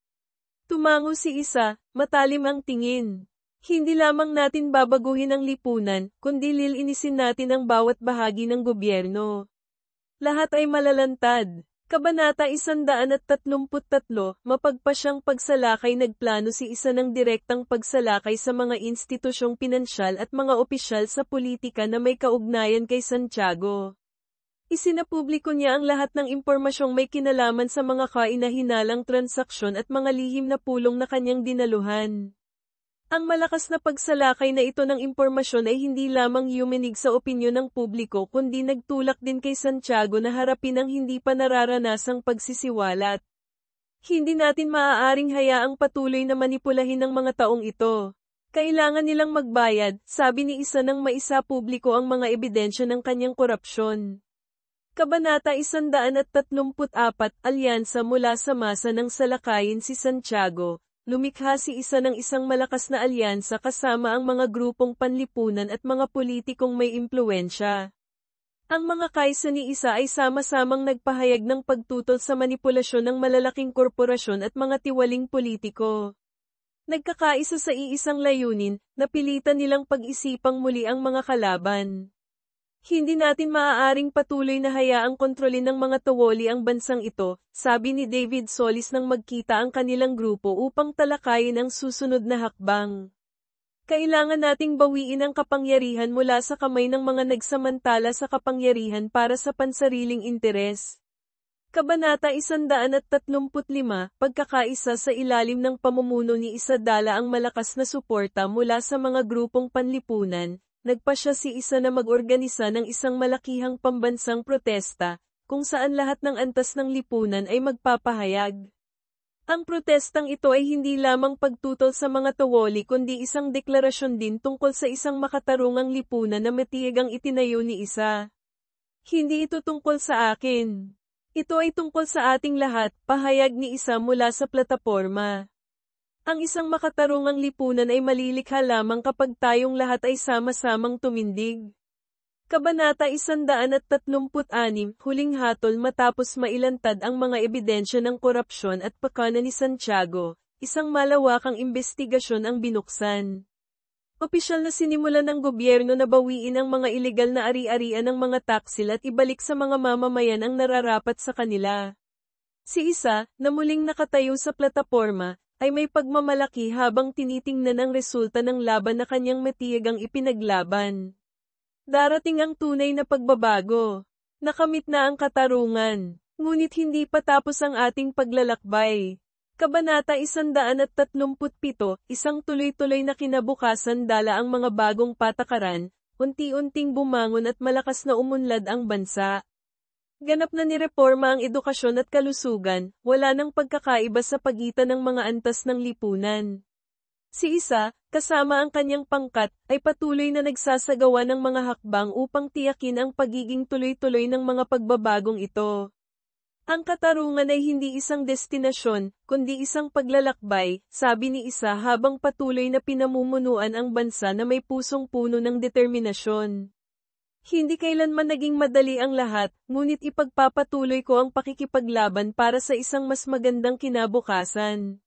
Tumango si Isa, matalim ang tingin. Hindi lamang natin babaguhin ang lipunan, kundi lilinisin natin ang bawat bahagi ng gobyerno. Lahat ay malalantad. Kabanata 133, Mapagpasyang pagsalakay. Nagplano si Isa ng direktang pagsalakay sa mga institusyong pinansyal at mga opisyal sa politika na may kaugnayan kay Santiago. Isinapubliko niya ang lahat ng impormasyong may kinalaman sa mga kainahinalang transaksyon at mga lihim na pulong na kanyang dinaluhan. Ang malakas na pagsalakay na ito ng impormasyon ay hindi lamang yuminig sa opinyon ng publiko kundi nagtulak din kay Santiago na harapin ang hindi pa nararanasang pagsisiwalat. Hindi natin maaaring hayaang patuloy na manipulahin ng mga taong ito. Kailangan nilang magbayad, sabi ni Isa nang maisapubliko ang mga ebidensya ng kanyang korupsyon. Kabanata 134, Alyansa. Mula sa masa ng salakayin si Santiago, lumikha si Isa ng isang malakas na alyansa kasama ang mga grupong panlipunan at mga politikong may impluwensya. Ang mga kaisa ni Isa ay sama-samang nagpahayag ng pagtutol sa manipulasyon ng malalaking korporasyon at mga tiwaling politiko. Nagkakaisa sa iisang layunin, napilitan nilang pag-isipang muli ang mga kalaban. Hindi natin maaaring patuloy na hayaang kontrolin ng mga tawoli ang bansang ito, sabi ni David Solis nang magkita ang kanilang grupo upang talakayin ang susunod na hakbang. Kailangan nating bawiin ang kapangyarihan mula sa kamay ng mga nagsamantala sa kapangyarihan para sa pansariling interes. Kabanata 135, Pagkakaisa. Sa ilalim ng pamumuno ni Isa dala ang malakas na suporta mula sa mga grupong panlipunan, nagpasya si Isa na mag-organisa ng isang malakihang pambansang protesta, kung saan lahat ng antas ng lipunan ay magpapahayag. Ang protestang ito ay hindi lamang pagtutol sa mga tawoli kundi isang deklarasyon din tungkol sa isang makatarungang lipunan na matiyagang itinayo ni Isa. Hindi ito tungkol sa akin. Ito ay tungkol sa ating lahat, pahayag ni Isa mula sa plataporma. Ang isang makatarungang lipunan ay malilikha lamang kapag tayong lahat ay sama-samang tumindig. Kabanata 136, Huling hatol. Matapos mailantad ang mga ebidensya ng korupsyon at pakana ni Santiago, isang malawakang imbestigasyon ang binuksan. Opisyal na sinimulan ng gobyerno na bawiin ang mga ilegal na ari-arian ng mga taksil at ibalik sa mga mamamayan ang nararapat sa kanila. Si Isa, na muling nakatayo sa plataporma, ay may pagmamalaki habang tinitingnan ang resulta ng laban na kanyang matiyagang ipinaglaban. Darating ang tunay na pagbabago. Nakamit na ang katarungan, ngunit hindi pa tapos ang ating paglalakbay. Kabanata 137, isang tuloy-tuloy na kinabukasan dala ang mga bagong patakaran, unti-unting bumangon at malakas na umunlad ang bansa. Ganap na nireporma ang edukasyon at kalusugan, wala nang pagkakaiba sa pagitan ng mga antas ng lipunan. Si Isa, kasama ang kanyang pangkat, ay patuloy na nagsasagawa ng mga hakbang upang tiyakin ang pagiging tuloy-tuloy ng mga pagbabagong ito. Ang katarungan ay hindi isang destinasyon, kundi isang paglalakbay, sabi ni Isa habang patuloy na pinamumunuan ang bansa na may pusong puno ng determinasyon. Hindi kailanman naging madali ang lahat, ngunit ipagpapatuloy ko ang pakikipaglaban para sa isang mas magandang kinabukasan.